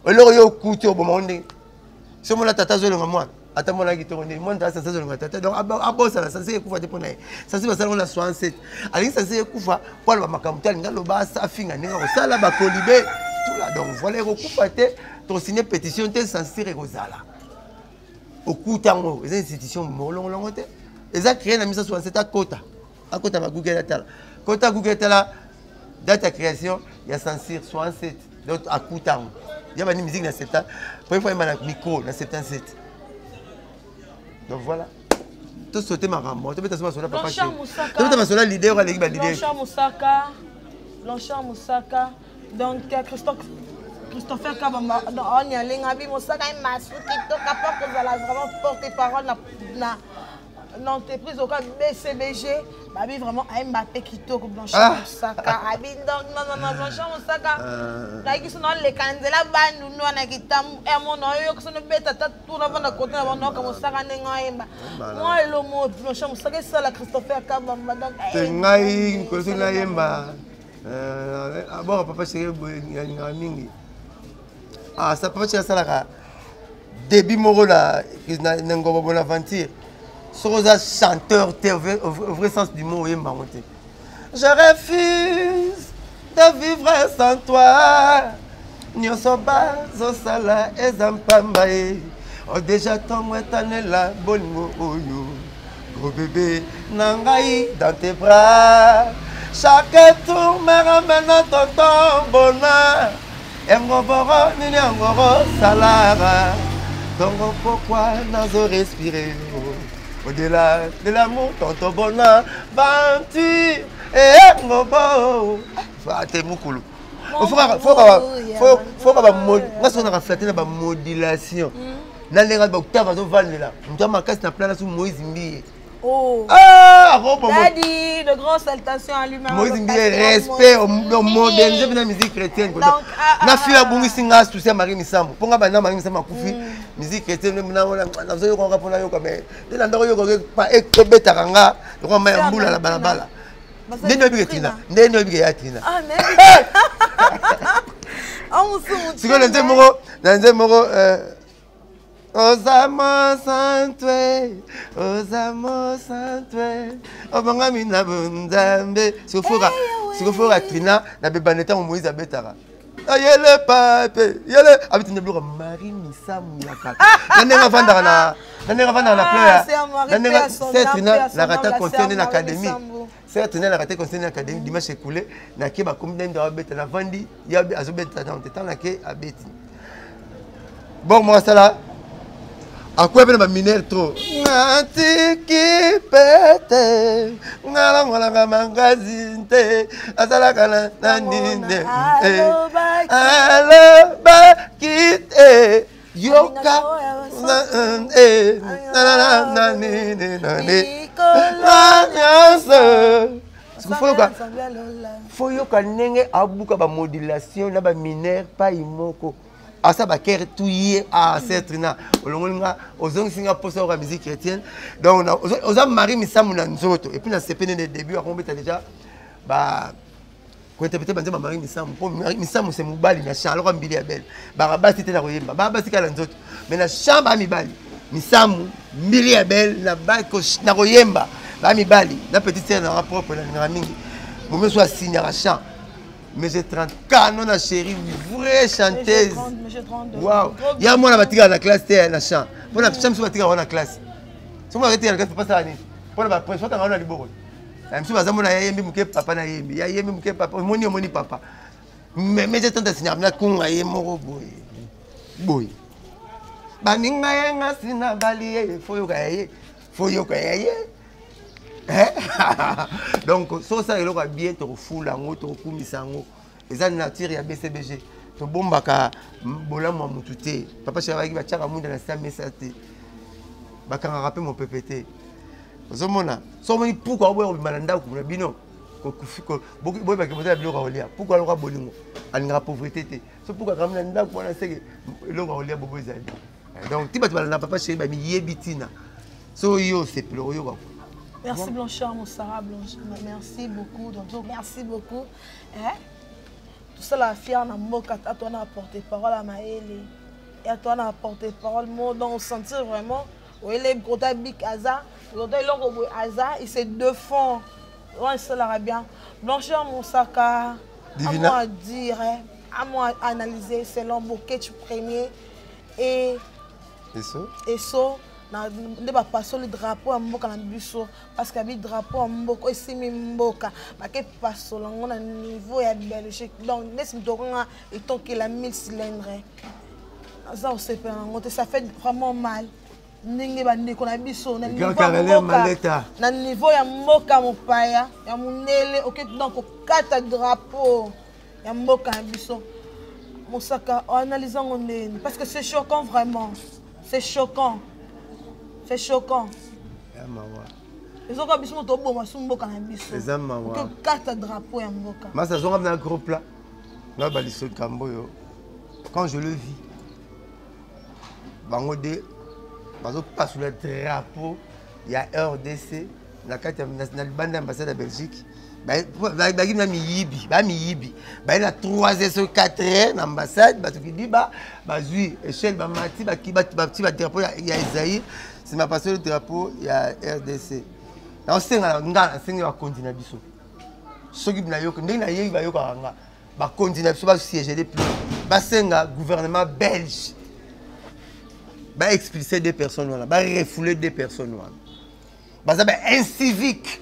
Et là, il y a coûté au moment. Si on a tata zo le moi, attends mon agito on dit, moi tata zo le tata. Donc abo ça censé kufa te pona. Censé ça on a 67. Ali censé kufa pour le makamuta nga lo ba sa finga nga ko sala ba kolibé tout là. Donc voilà kufa te ton signé pétition t'es censé Rosala. Au coup tango, les institutions molongo te. Ils ont créé la mise sur cette quota. À côté de Google Data. Quota Google Data, date de création, il y a censé 67. Donc à coup tango. Il y a une musique dans 7 ans. Pour une fois il y a un micro dans 77. Donc voilà. Tout sauter ma rambo. Tu peux t'asseoir sur la papa. Tu peux t'asseoir sur la leader ou la leader. Blanchard Moussaka. Donc Christopher Kabamba, on y a l'engabi, mon sac est massou, qui toque à part que vous allez vraiment porter parole dans l'entreprise au cas BCBG. Babi vraiment un Mbappé qui toque Blanchard Moussaka. Donc non, Blanchard Moussaka. Là, ils sont dans les candidats, nous on a quitté un mon oeil, qui sont bêtes à tout avant de côté avant de comme Moussaka n'engaimba. Moi, le mot Blanchard Moussaka, c'est la Christopher Kabamba. Donc, n'engaim, que c'est n'engaimba. D'abord, papa chéri, n'engamingi. Ah, ça peut être ça là. Début moro là, Nengo Bonaventure. Sosa chanteur, au vrai sens du mot, je refuse de vivre sans toi. Nyonso bazosala eza mpamba ye. O déjà tongo etanela bolingo oyo. Gros bébé nangai dans tes bras. Chaque tour me ramène à ton bonheur. Engoboro nini angoro salara. Donc pourquoi nazo respirer au-delà de l'amour, ton bonheur, ventu et ngobo. Faut mukulu. Faut flatter la modulation. Nalenga ba octave zo vendre là. Nto makasi na plan na sou Moïse Mbiye. Oh. Ah, Daddy, de grosses salutations à lui-même. Moïse Mbiye, respect au modernisme de la musique chrétienne. Na fia bungi singa tout ça Marie Misambo. Ponga bana Marie Misambo kufi musique chrétienne na na zo yoka pona yoka mais de la ndoko yoka pa ekobeta kanga ko ma mbula la balabala. Ndeno bigetina. Ndeno bigetina. Ah mais. On se c'est quoi le moro Osamo santwe, Osamo santwe, Obanga mina bunzambe. Si vous faites Trina, na bebaneta au Moïse Abetara. Ayele pape, yele. Abiti ne bloque Marie Misambo yaka. Nanenga vanda na playa. Nanenga c'est Trina la rata contenue l'académie. C'est Trina la rata contenue l'académie dimanche écoulé. Na ke ba combien de abeta na vandi, ya azobeta dans temps na ke abeti. Bon moi ça là. À quoi ben ma minère trop? Natiki pete, ngala ngala magazine te, azala kana nanine, alo ba kite, yoka, nanine nanine, faut yoka nenge abuka ba modulation na ba minère pas imoko. À ça, bah, tout y est à cette trina. Aux hommes qui ont la musique chrétienne. Donc, aux hommes Marie Misambo Nanzoto. Et puis, dans ces peines de début, on a déjà. Bah, quand tu as Marie Misambo, Misambo c'est Moubali, il y a Charles Rambili Abel. Barabas c'était la Royemba. Barabas c'est la Nanzoto. Mais la chambre à Mibali. Misambo, Mili Abel, la Royemba. Mibali. La petite sœur n'a propre, la Ramingi. Vous me soyez signé à champ. Mais j'ai 30 canons à chérie, vraie chanteuse. Waouh! Il y a moi la matière dans la classe, c'est un chant. Pour la chambre, c'est dans la classe. Si vous arrêtez la classe, c'est pas ça. Pour la pression, on a le beau. Même si vous avez un yémi, papa n'a yémi. Il y a yémi, papa. Moni, papa. Mais j'ai tant de signer, je suis un moro boy. Boy. Baninga yanga sina baliye, faut yokaye. Donc, ça il aura bien te refoule en haut, te recoumisango. Et ça, nature, il y a BCBG. To bombaka, bola moi moutouté. Papa chéri, va tchara moun dans la salle, mais ça te. Baka rappel mon PPT. Vous mona. So moni pourquoi on va malanda ou bino. Beaucoup boy baka moza bilo raolia. Pourquoi on va bolingo? Alinga pauvreté te. So pourquoi quand malanda ko na sege lo raolia bobo ezali. Donc, tu vas te malanda papa chéri ba mi yebitina. So yo c'est plus yo. Merci Blanchard, mon Sarah Blanchard. Merci beaucoup. Donc, merci beaucoup. Tout ça, la fière, à toi, on a porté parole à Maëlle. Et à toi, on a porté parole. Moi, on sentit vraiment. Oui, les gros big hasard. L'autre, il a hasard. Il s'est deux fonds. Ouais, ça l'a bien. Blanchard, mon Saka. À moi à dire, à moi à analyser selon bouquet premier. Et ça. Ne va pas sur le drapeau à Mboka na biso parce que le drapeau à Mboka ici Mboka parce que pas sur le niveau ya Belgique donc laisse moi et tant que la 1000 cylindres ça on sait pas ça fait vraiment mal ningi ba ndeko na biso na niveau ya Mboka mopaya ya munele OK donc kata drapeau ya Mboka na biso Mosaka analysant on parce que c'est choquant vraiment c'est choquant. C'est choquant. Ils ont dit que tu as Mboka na biso. C'est ça mawa. Que carte drapeau ya Mboka. Moi ça zonga na groupe là. Na baliso kamboyo. Quand je le vis. Bango de bazo pas sur le drapeau, il y a RDC, la carte nationale bande ambassade de Belgique. Ba na miyibi, ba na 3e 4e ambassade, ba qui dit ba zui échelle ba mati ba ki ba drapeau ya Isaïe. C'est ma passion le drapeau, il y a RDC. On sait que on continue à biso. Ce qui n'a pas eu va continuer à siéger des plus. Un gouvernement belge va expulser des personnes, va refouler des personnes. Va incivique.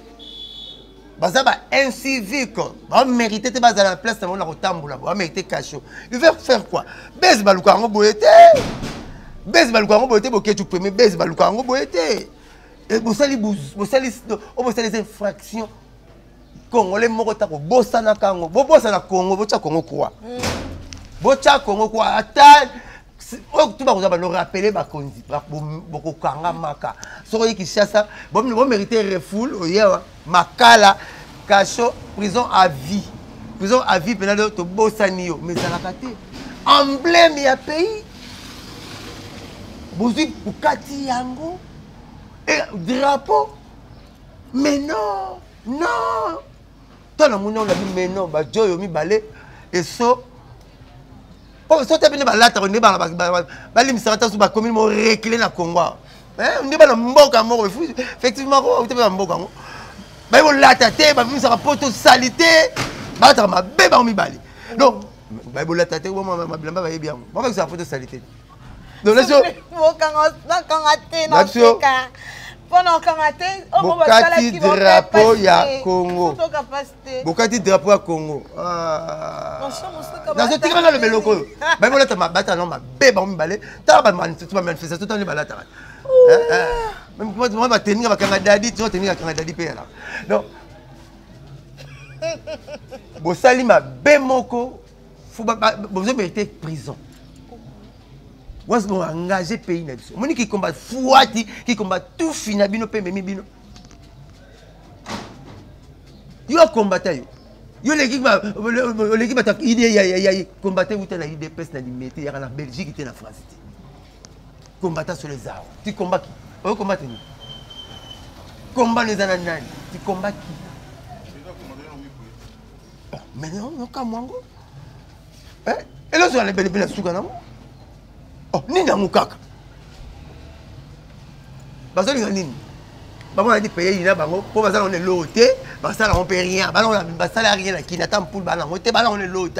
Incivique. Va mériter de base à la place de mon tambour. Va mériter cachot. Il veut faire quoi? Baisse baloukango boyete. Baisse baloukango boyete boké tu premier baisse baloukango boyete. Et vous savez les infractions. Congolais moko tako bossa na kango bobossa na Congo bocha Congo quoi bocha Congo quoi ata tu vas nous rappeler ba konzi boko kanga maka soko yiki chassa bon mériter refoule oyewa makala cacho prison à vie pendant to bossa nio mais ça la katé emblème ya pays bozi bukati yango et drapeau mais non toi la mouna on a dit mais non bah Joyo mi balé et so oh so t'as bien balata on est balim sarata sous ba commune mo réclé na Congo on est bala mboka moko effectivement on était bala mboka ngo ba yo lata te ba mi sara poto salité ba ta ma beba mi balé donc ba yo lata te mo ma bilamba ba bien ba ba sara poto salité donc là so Bokati drapeau ya Congo. Bokati drapeau ya Congo. Dans ce tigre là le beloko. Ba mo lata ma bata non ma beba mi balé. Ta ba manifestation tout en balata. Même moi ba tenir ba kanga dadi, tu tenir kanga dadi pe là. Donc bo sali ma bemoko faut ba besoin mériter prison. Vous avez engagé le pays. Vous qui combat Fouati, qui combat tout fina bino pe memi bino. Vous avez combattu. Vous avez l'équipe a combattu où tu as l'IDPS, il y a la Belgique, il y a la France. Combattant sur les arbres. Tu combats qui? Vous combattez nous. Combat les ananani. Tu combats qui? Mais non, non, comme moi. Et là, vous avez les belles soukanas. Oh, nini ya mukaka bazolinga nini bango na di paye ina bango po bazala on est loté basala on peut rien basala rien na kinata mpul bana on te bana on est loté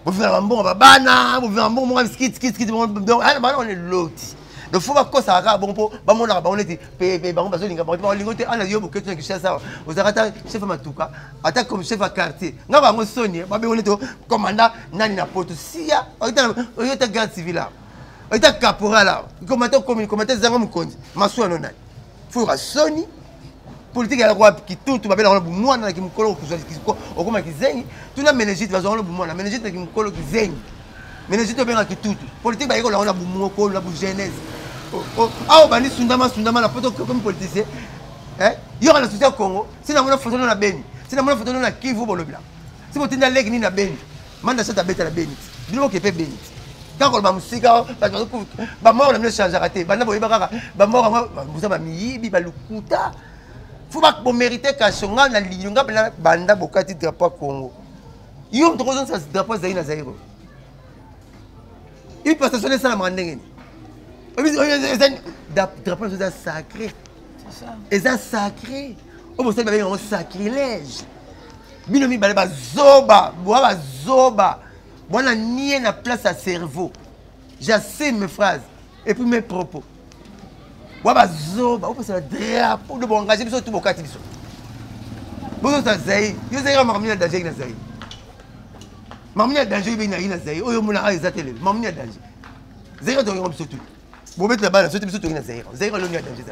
bo vivre mbongo babana bo vivre mbongo mo skit donc bana on est loté donc faut pas que ça ra bon po ba mona ba on était paye bango bazolinga ba lingote ana yo boketu na kishasa ozarata chef matuka ata comme chef à quartier nga bango soni ba be on était commandant nani na poto sia oyota garde civil là oyota caporal là commentateur commune commentateur zanga mukonzi masu ano nani faut ra soni politique ya roi qui tout ba bela on mwana na kimkolo kuzwa okoma kizengi tuna menegite bazwa on mwana menegite na kimkolo kizengi menegite benga kitutu politique ba yiko la on a bumoko la bu jeunesse ah bani sundama la photo comme politicien il y aura la société Congo si na mona photo na Beni si na mona photo na Kivu bolobila si botinda leki ni na Beni manda chata beta la Beni bilo ke pe Beni quand on ba musika ba mort na changer raté bana boyeba kaka ba mort ba miyibi ba lukuta faut pas bon mériter kashonga na linyonga banda bokati drapeau Congo yo mtokozo sa drapeau zaina zairo il passe sur les salams ndengeni drapeau c'est sacré. C'est ça. Et ça sacré. Oh vous savez un sacrilège. Binomi baleba zoba, boa zoba. Bona nié na place à cerveau. J'assume mes phrases et puis mes propos. Boa zoba, oh c'est le drapeau de bon engagé biso tout bokati biso. Bozo ça zai, yo zai mamina danger na zai. Mamina danger bi na zai. Oh yo mona a ezatele. Mamina danger. Zai to yo biso tout. Vous mettez la balle, c'est tout le Zaire. Zaire, il y a danger.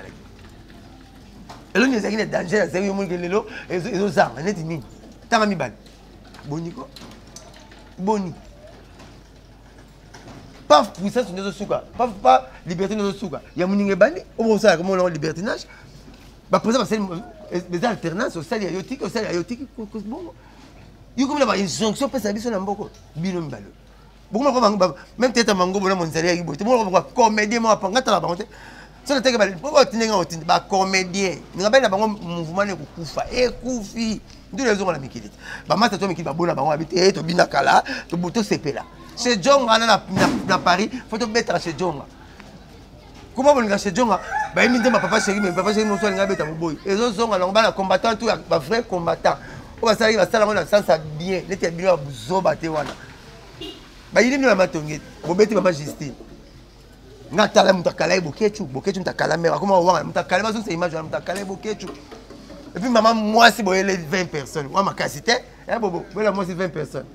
Et là, il y a danger. Zaire, il y a danger. Et ils ont net ni. T'as mis balle. Boniko. Boni. Pas puissance de souka. Pas liberté de souka. Il y a mon bandi. On sait comment on libertinage. Bah pour ça, c'est des alternances au salaire iotique, au salaire iotique. Bon. Il y a comme la injonction pour service en Mboko. Binom balle. Même peut-être mango bon mon salaire tout le monde comédien moi pas ngata la bangote ça ne teke ba tinenga otindi ba comédien ngabe na bango mouvement ne kufa e kufi ndio les gens la mikili ba mata to mikili ba bona bango habité to binakala to buto sepela chez Jonga na Paris faut to mettre chez Jonga comment on chez Jonga ba imi ndema papa chéri mais papa chéri mon soir ngabe ta boy et zo zonga na ba combattant tout ba vrai combattant On va salir ça là ça ça bien n'était bien buzoba te wana ba yini na matongi bobeti mama Justine natala mutakala bokechu mutakala mera comment on mutakala bazo c'est image mutakala bokechu et puis maman moi si boyele 20 personnes moi ma casité eh bobo voilà moi c'est 20 personnes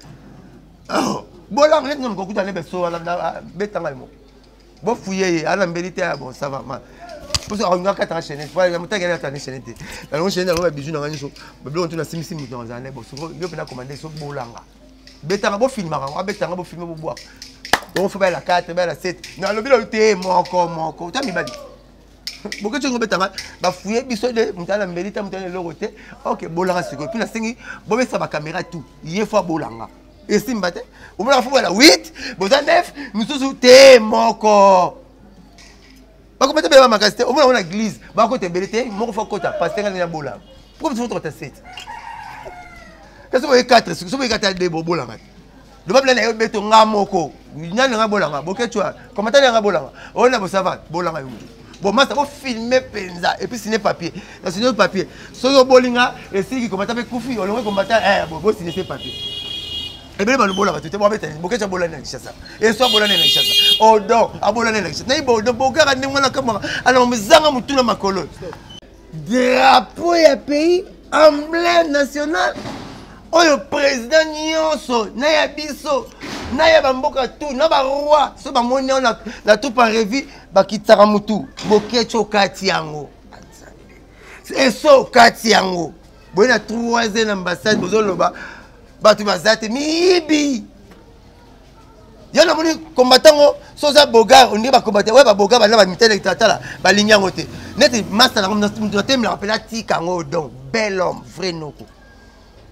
oh bolang net non ko kutane beso wala betanga mo bo fouiller ala mbelité bon ça va pour ça on a quatre chaînes voilà muta gagner ta chaîne té la chaîne on va bijou na ngani so beblo on tuna simisi mutu dans un bo so yo pena commander so bolanga betanga bo filma ka betanga bo filmer bo boire on fait la 4 la 7 na lobi lo té moko ta mi badi beaucoup de gens betanga ba fouiller biso de mutala mbelité mutala loroté OK bolanga siko puis la sengi bo be ça ba caméra tout yé fois bolanga et simbate au moins la fois la 8 boza 9 mususu té moko ba ko betebe ba makasté au moins on a église ba ko tembelité moko fa kota pasteur na bolanga pourquoi tu fais 7 qu'est-ce que 4 ce que 4 de bolanga le peuple na yo beto ngamoko nyana ngabolanga boketwa comment tana ngabolanga on a bo ça va bolanga yo bon moi ça va filmer penza et puis signer papier dans signer papier so yo bolinga et si qui combattant avec Koufi on le combattant bo signer ce papier et bien le bolanga tout moi betani boketwa bolanga na chassa et so bolanga na chassa oh donc abolanga na chassa na ibo do bokara ndimwa na kama alors mzanga mutuna makolo drapeau ya pays emblème national oyo président nyonso na ya biso na ya bamboka tout na ba roi so ba moni on la tout par revi ba kitaka mutu bokecho kati yango eso kati yango bona 3e ambassade bozoloba batu bazate mibi yana moni combattant so za bogar on dit ba combattant ouais ba bogar ba na ba mitele tatala ba linyango te net master na comme te me rappela tikango donc bel homme vrai noko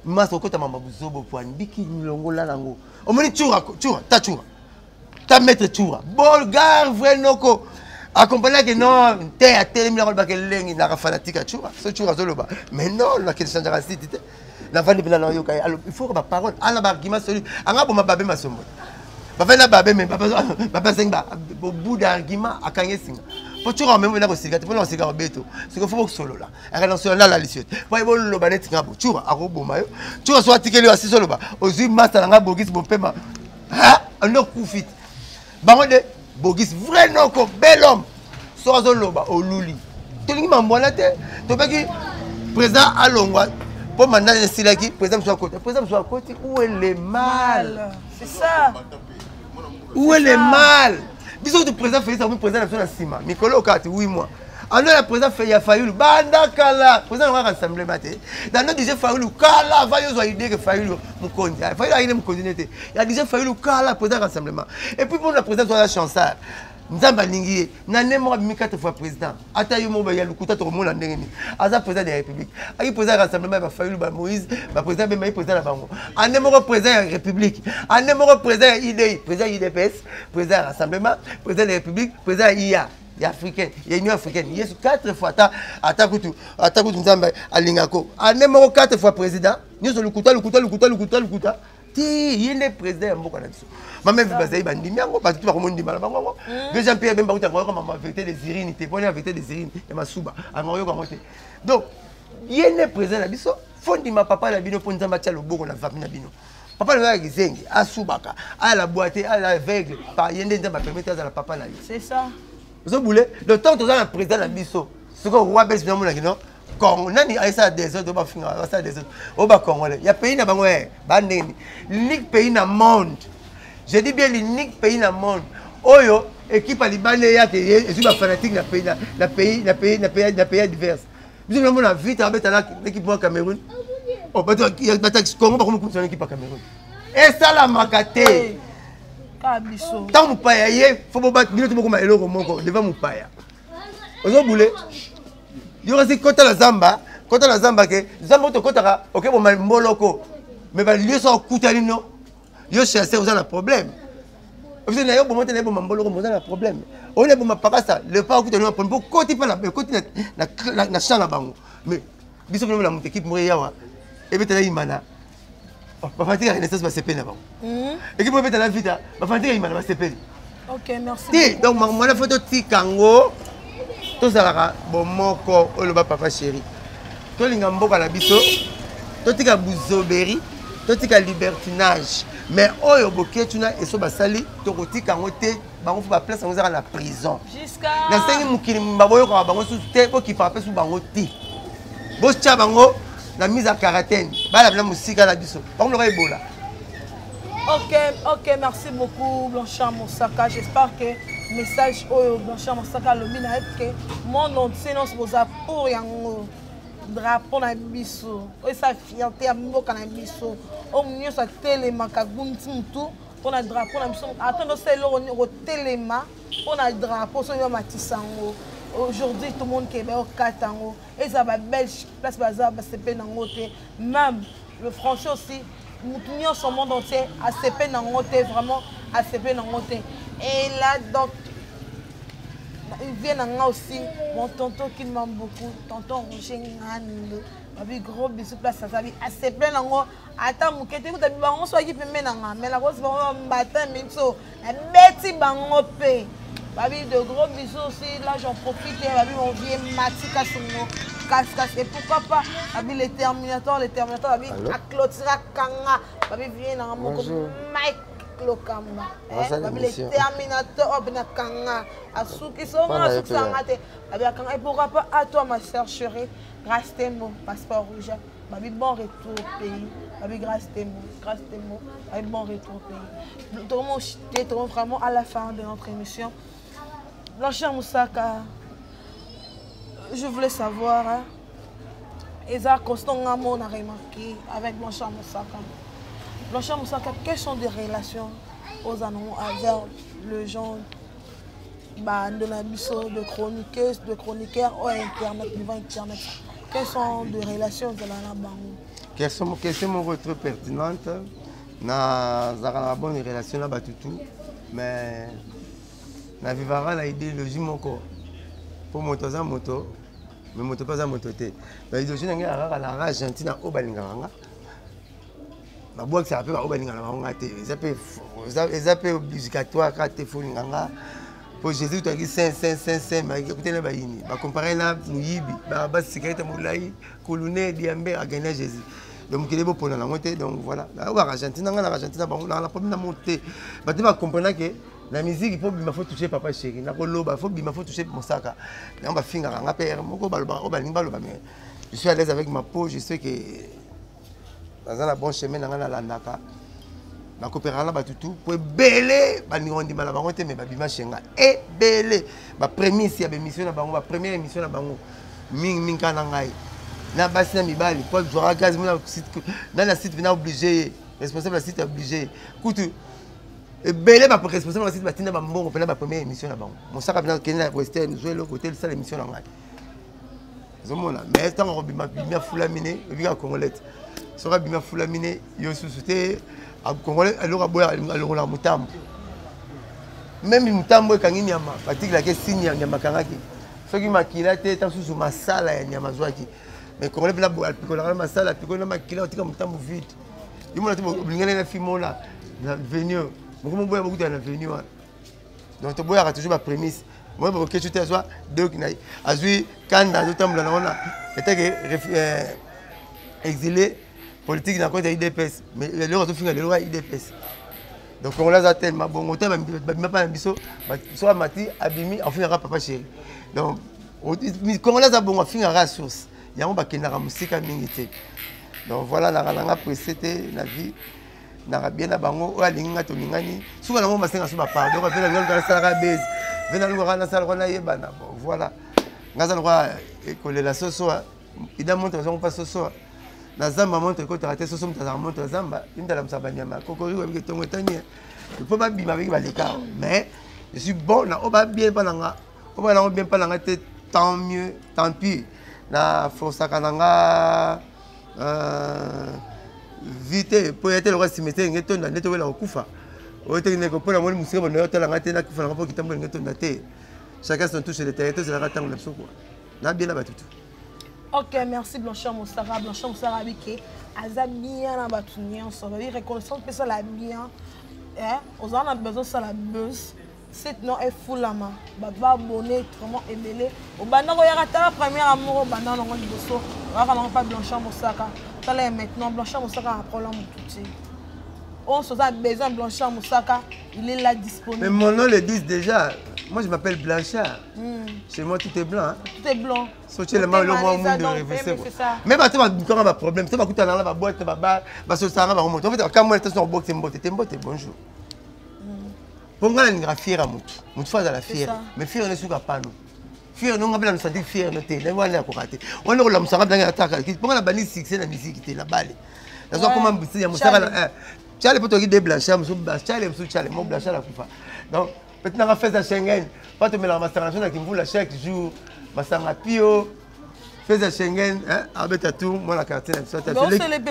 mas okota mama buzobo poani biki milongola nango omoni chura ta maître chura bolgar vrai noko accompagné que non te a télé milongola ba kelengi na fanatique chura so chura zoloba mais non la question de raciste la vandi bina na yoka alors il faut que ba parole ala ba argument celui anga boma babe masombo ba fena babe mais papa senga au bout d'argument akanye singa pour tu même na ko sigate pour na sigate beto c'est que faut que solo là relation là la lisiot pour y bolo ba net ngabo tu a ko boma yo tu so atikeli asi solo ba ozi master nga bogis bo pema ha no kufit bango de bogis vrai non ko bel homme so solo ba oluli to lingi mambona te to baki président alongwa pour mandat de silaki président soit côté où est le mal c'est ça où est le mal disons que le président Félix Antoine président national Sima Nicolas Okati 8 mois alors le président fait ya Fayulu banda kala président va rassembler maté dans notre DJ Fayulu kala va yo idée que Fayulu mukondi Fayulu a une mukondinété il y a déjà Fayulu kala président rassemblement et puis pour le président soit la chanceur nzamba lingi na nemo bi 4 fois président ata yo mo ba ya lukuta to mo na ndengeni aza président de la république aki président rassemblement ba Fayulu ba Moïse ba président be mai président la bango anemo président de la république anemo président IDI président IDPS président rassemblement président de la république président IA africain ya union africaine yesu 4 fois ata kutu nzamba alingako anemo 4 fois président nyoso lukuta ti yende président mboka na biso mama bazai bandimi yango batu ba komondi bala bango Jean Pierre Bemba utango ko mama vérité des irines te pona vérité des irines ya masuba angoyo ko ngote donc yende président na biso fondi ma papa na bino ponza matia loboko na famille na bino papa na gizengi asubaka ala boîte ala aveugle par yende nzamba permettre à la papa na yo c'est ça vous boulez le temps to za président na biso ce que roi bes bien mona kino Congo nani aisa des autres ba finga aisa des autres au ba congolais ya pays na bango bandeni l'unique pays na monde je dis bien l'unique pays na monde oyo équipe alibane ya ke esu ba fanatique na pays divers biso na mona vite abeta na équipe wa Cameroun oh bato ya batak Congo ba comme une équipe à Cameroun et ça la makate kabiso tant mupaya ye faut ba bino to moko ma eloko moko devant mupaya ozo boulé il y aura ces côtés la zamba que zamba to kotaka ok bon moloko mais ba lieu ça coutali non yo chercher vous avez un problème vous avez un bon monter bon moloko vous avez un problème on est bon papa ça le pas coutali non pour côté pas la côté na champ la bango mais biso nous la équipe moya wa et betela imana ba fatigue renaissance ba CP na bango équipe mo betela vita ba fatigue imana ba CP OK merci donc moi la photo tikango tout ça là bon moko oloba papa chéri to linga mboka na biso totika buzoberi totika libertinage mais oyo boketuna eso basali tokotika ngo te bango fu ba place ngo zaka na prison jusqu'à na sengi mukili mbaboyo ko bango su te ko ki pape su bango ti bo cha bango la mise à quarantaine bala bla musika na biso bango loka ebola. Ok, merci beaucoup Blanchard Moussaka. J'espère que message au Blanchard Moussaka le mina que mon entier non se pour yango drapeau na biso. Et sa fierté à mboka na biso. Au mieux ça téléma ka gunti mutu pour na drapeau na biso. Attends c'est le téléma pour na drapeau so yo matisango. Aujourd'hui tout le monde qui est au Katango et ça va belge place bazar ba sepe na ngote même le français aussi. Nous tenons son monde entier à CP Nangote, vraiment à CP Nangote. Et là, donc, il vient aussi, mon tonton qui m'aime beaucoup, tonton Roger Ngando, un gros bisou place à sa vie, à CP Nangote. Attends, mon kété, vous avez dit, on soit qui peut mener, mais la grosse bango matin, mais so, la bête bangope. Babi de gros bisous aussi, là j'en profite, babi mon vieux Mati Kassono, casse et pourquoi pas, babi les Terminators, babi à Clotira Kanga, babi vient dans mon Mike Lokamba, babi les Terminators, babi Kanga, à Souki Soma, à Souki Sangate, babi à Kanga, et pourquoi pas à toi ma sœur chérie, grâce tes mots, passeport rouge, babi bon retour au pays. Avec grâce tes mots, avec bon retour au pays. Nous sommes vraiment à la fin de notre émission. Blanchard Moussaka, je voulais savoir, Eza Constant Ngamo a remarqué avec Blanchard Moussaka. Blanchard Moussaka, quelles sont des relations aux annonces avec le genre de la mission de chroniqueuse, de chroniqueur au Internet, devant Internet? Quelles sont des relations de la banque? Question votre pertinente. Na zara bonne relation là batutu mais na vivara la idéologie moko pour moto za moto mais moto pas za moto te mais idéologie nga rara la Argentine au balinganga ba boak ça peut ba balinganga nga te ça peut obligatoire ka te folinganga pour Jésus tu as dit saint mais écoutez les bayini ba comparer na muyibi ba sécurité moulai colonel diambe a gagné Jésus. Donc il est beau pour la montée, donc voilà. L'Argentine, la première montée. Mais tu vas comprendre que la musique, il faut toucher papa chéri. Il faut toucher mon sac. On va finir en père. Je suis à l'aise avec ma peau, je sais que dans un bon chemin, dans la naka. La coopération là tout pour belé, on dit mal mais bima chenga et belé. Ma première émission là bango, ma première émission là bango. Ming kanangai. Na basi na mibali pour jouer gaz dans la site vient obligé responsable la site obligé kutu et belé ba responsable la site batina ba mbongo pela ba première émission na bango mon saka vient kenya western jouer le côté ça l'émission na ngai zomona mais tant on bima fula mine vika congolais sera bima fula mine yo susute a congolais alors aboya alors la mutambo même mutambo kangi nyama fatigue la ke signe nyama kangaki soki makila te tant sous masala ya nyama zwaki. Mais quand on est là, on a ma salle, on a ma client, on a un temps vite. Il m'a dit, on a un film là, venu. Moi, je suis beaucoup dans l'avenue. Donc, tu as toujours ma prémisse. Moi, je suis toujours à deux qui n'aillent. Azui, quand dans le temps, on a été exilé politique dans le IDPS. Mais le loi est le loi IDPS. Donc, on l'a tellement bon. On n'a pas un bisou. Soit Mati, Abimi, on finira papa chéri. Donc, quand on l'a bon, on finira la source. Il y a un peu de musique à minute. Donc voilà, la précédé la vie. Na bien na bango o alinga to lingani. Souvent on m'a senga sur ma part. Donc on fait la salle base. Venez nous voir la salle on a yebana. Voilà. Ngaza lwa école la soso. Ida montre on pas soso. Na zamba montre ko traiter soso mtaza montre zamba. Inda la msabanyama. Kokori wa bike tongo tani. Il faut pas bima avec baleka. Mais je suis bon na o ba bien pas nga. O ba na bien pas nga tant mieux, tant pis. Na force kananga vite pour être le reste cimetière ngeto na neto wela okufa ote ne ko pona moni musika bono yotala ngate na kufa na ko kitambo ngeto na te chacun son touche les territoires c'est la ratango na soko na bien là tout. OK, merci Blanchard Moussaka biki aza bien na batunia on va dire reconnaissance que ça la bien hein on a besoin ça la buzz Cette non est full lama. Baba bonnet vraiment ébélé. Au bandana il y a la première amour au bandana on dit bosso. On va pas Blanchard Moussaka. Ça là maintenant Blanchard Moussaka a problème tout. On se a besoin de Blanchard Moussaka, il est là disponible. Mais mon nom le dit déjà. Moi je m'appelle Blanchard. Chez moi tout est blanc. Hein? Tout est blanc. Sorti le mal le moins de réfléchir. Mais bah tu vas quand même un problème. Tu vas écouter dans la boîte bah se ça va remonter. En fait quand moi j'étais sur box t'es bonjour. Pour moi la fière à mon fois à la fière. Mais fière ne souka pas nous. Fière non ngabela nous sentir fière noté. Ne voilà ko raté. On le la musanga dans attaque. Pour la bani succès la musique était la balle. Là comment bouti ya musaka Charles peut te guider Blanchard, Charles mon Blanchard la coupa. Donc, maintenant, on va faire ça Schengen. Pas te mettre la masturbation avec vous chaque jour. Masanga Pio. Fais ça Schengen. Avec ta tour, moi la carte. C'est les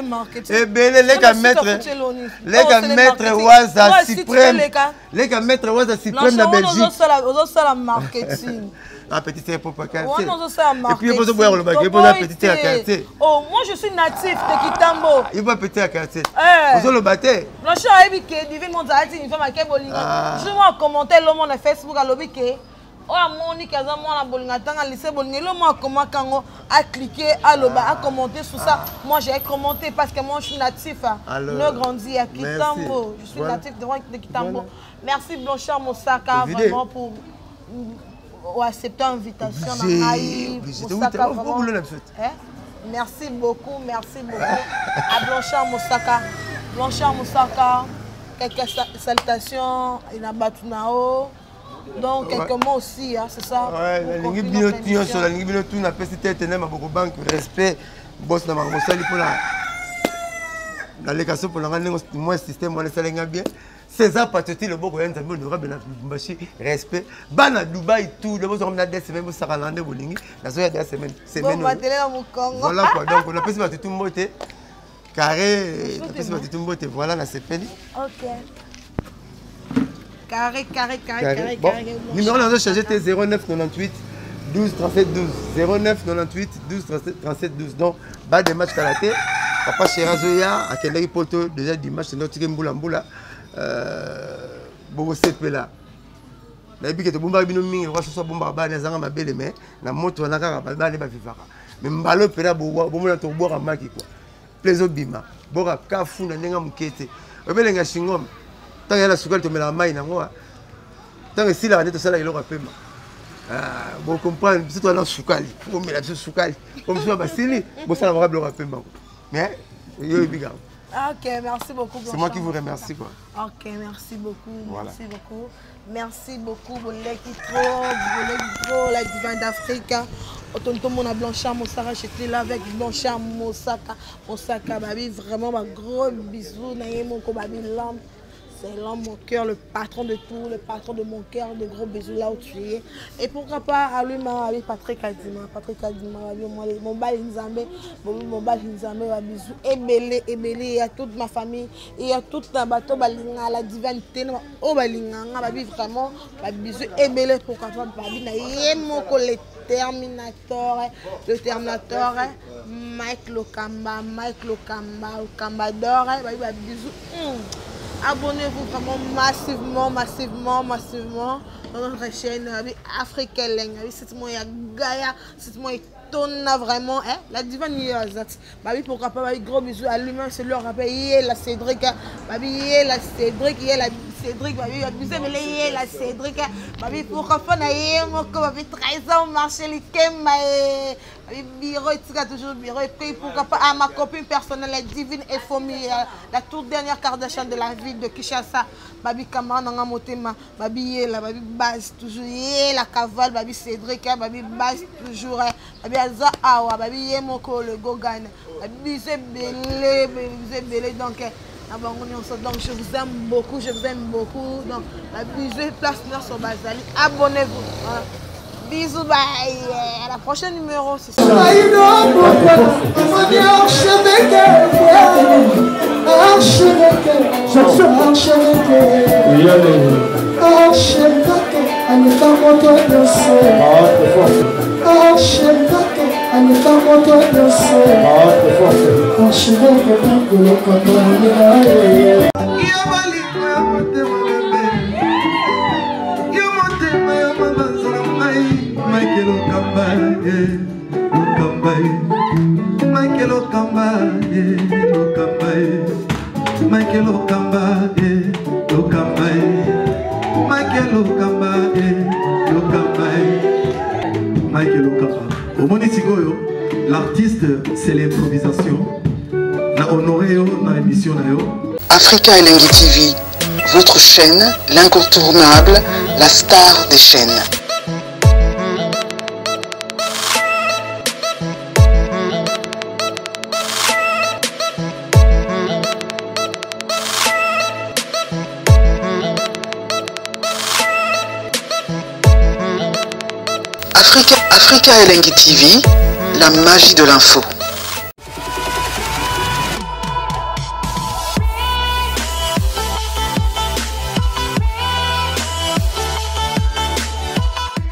marketing. Eh bien, les gars mettre Waza suprême. Les gars mettre Waza suprême de Belgique. On a la marketing. Un petit thé pour quartier. Et puis, il faut boire le baguette pour un petit thé à quartier. Oh, moi je suis natif de Kitambo. Il va petit à quartier. Vous le battez. Blanchard a dit que Divine Monzati, une femme à Kebolinga. Je vois commenter l'homme sur Facebook à l'obike. Oh, Monique, à moi, la Bolinga, dans le lycée Bolinga, l'homme a commenté à cliquer, à commenter sur ça. Moi j'ai commenté parce que moi je suis natif. Nous grandis à Kitambo. Je suis natif de Kitambo. Merci Blanchard Moussaka vraiment pour. Accepter l'invitation merci beaucoup à Blanchard Moussaka. Blanchard Moussaka, quelques salutations et na Batunao. Donc quelques mots aussi, hein, c'est ça. Ouais, la ligne bio sur la ligne bio tout na petite tenema beaucoup banque respect boss na mosali pour la location pour la moi système on ça lenga bien. César Patoti le beau goyen tambo honorable na Lubumbashi respect bana Dubaï tout le beau on a des semaines ça calendrier bolingi na so ya des semaines voilà quoi donc on a passé par tout mbote carré on a passé par tout mbote voilà na sepeli OK carré numéro on a changé 09 98 12 37 12 09 98 12 37 12 donc bas des matchs karaté papa Cherazoya a Kendaki Poto déjà dimanche notre Mbula Bogo sepela na biki to bomba bino mingi kwa so bomba ba na zanga mabele mais na moto na kaka ba ba vivaka mais mbalo pela bomba to boka maki quoi plezo bima boka kafu na ndenga mukete obelenga shingom tanga la sukali to mela mai na ngoa tanga sila ne to sala iloko pema bon comprendre c'est toi na sukali pour mela sukali comme ça basili bo sala va bloka pema mais yo biga. Ok, merci beaucoup. C'est moi qui vous remercie quoi. Ok, merci beaucoup. Voilà. Merci beaucoup. Merci beaucoup. La divine d'Afrique. Autant mon Blanchard Moussaka, j'étais là avec Blanchard Moussaka, babi vraiment un gros bisou. Mon babi l'homme. C'est l'homme, mon cœur, le patron de tout, le patron de mon cœur, de gros bisous là où tu es. Et pourquoi pas à lui, avec Patrick Kadima, mon bal Nzambe, mon bal Nzambe, bisous. Et il y a toute ma famille, il y a toute la bateau, la divinité, oh balinga, vraiment, bisous. Et belé, pourquoi pas, babi, le Terminator, Mike Lokamba, Lokambador, bisous. Abonnez-vous vraiment massivement dans notre chaîne africaine. C'est moi Gaïa, c'est moi Tona vraiment. La divine Babi pourquoi pas gros bisous à lui-même, c'est leur rappel. La Cédric, Babi la Cédric, la Cédric, Babi abusé mais la Cédric, Babi pourquoi pas naïe mon co Babi 13 ans marché les Kemba Babi bureau et toujours bureau et puis pourquoi pas à ma copine personnelle la divine et famille la toute dernière Kardashian de la ville de Kinshasa Babi Kamara dans motema Babi la Babi base toujours la cavale Babi Cédric Babi base toujours Babi Aza Awa Babi mon co le Gogan Babi c'est belé donc donc je vous aime beaucoup, donc la bisous place sur Bazali, abonnez-vous. Bisous, bye, à la prochaine numéro, c'est ça. Lokamba, Lokamba, Michael Lokamba, Lokamba, Michael Lokamba, Lokamba, Michael Lokamba, Lokamba, Michael Lokamba. Au Monitigoyo, l'artiste c'est l'improvisation. Na honoré dans l'émission. Africa Elengi TV, votre chaîne, l'incontournable, la star des chaînes. Africa Elengi TV, la magie de l'info.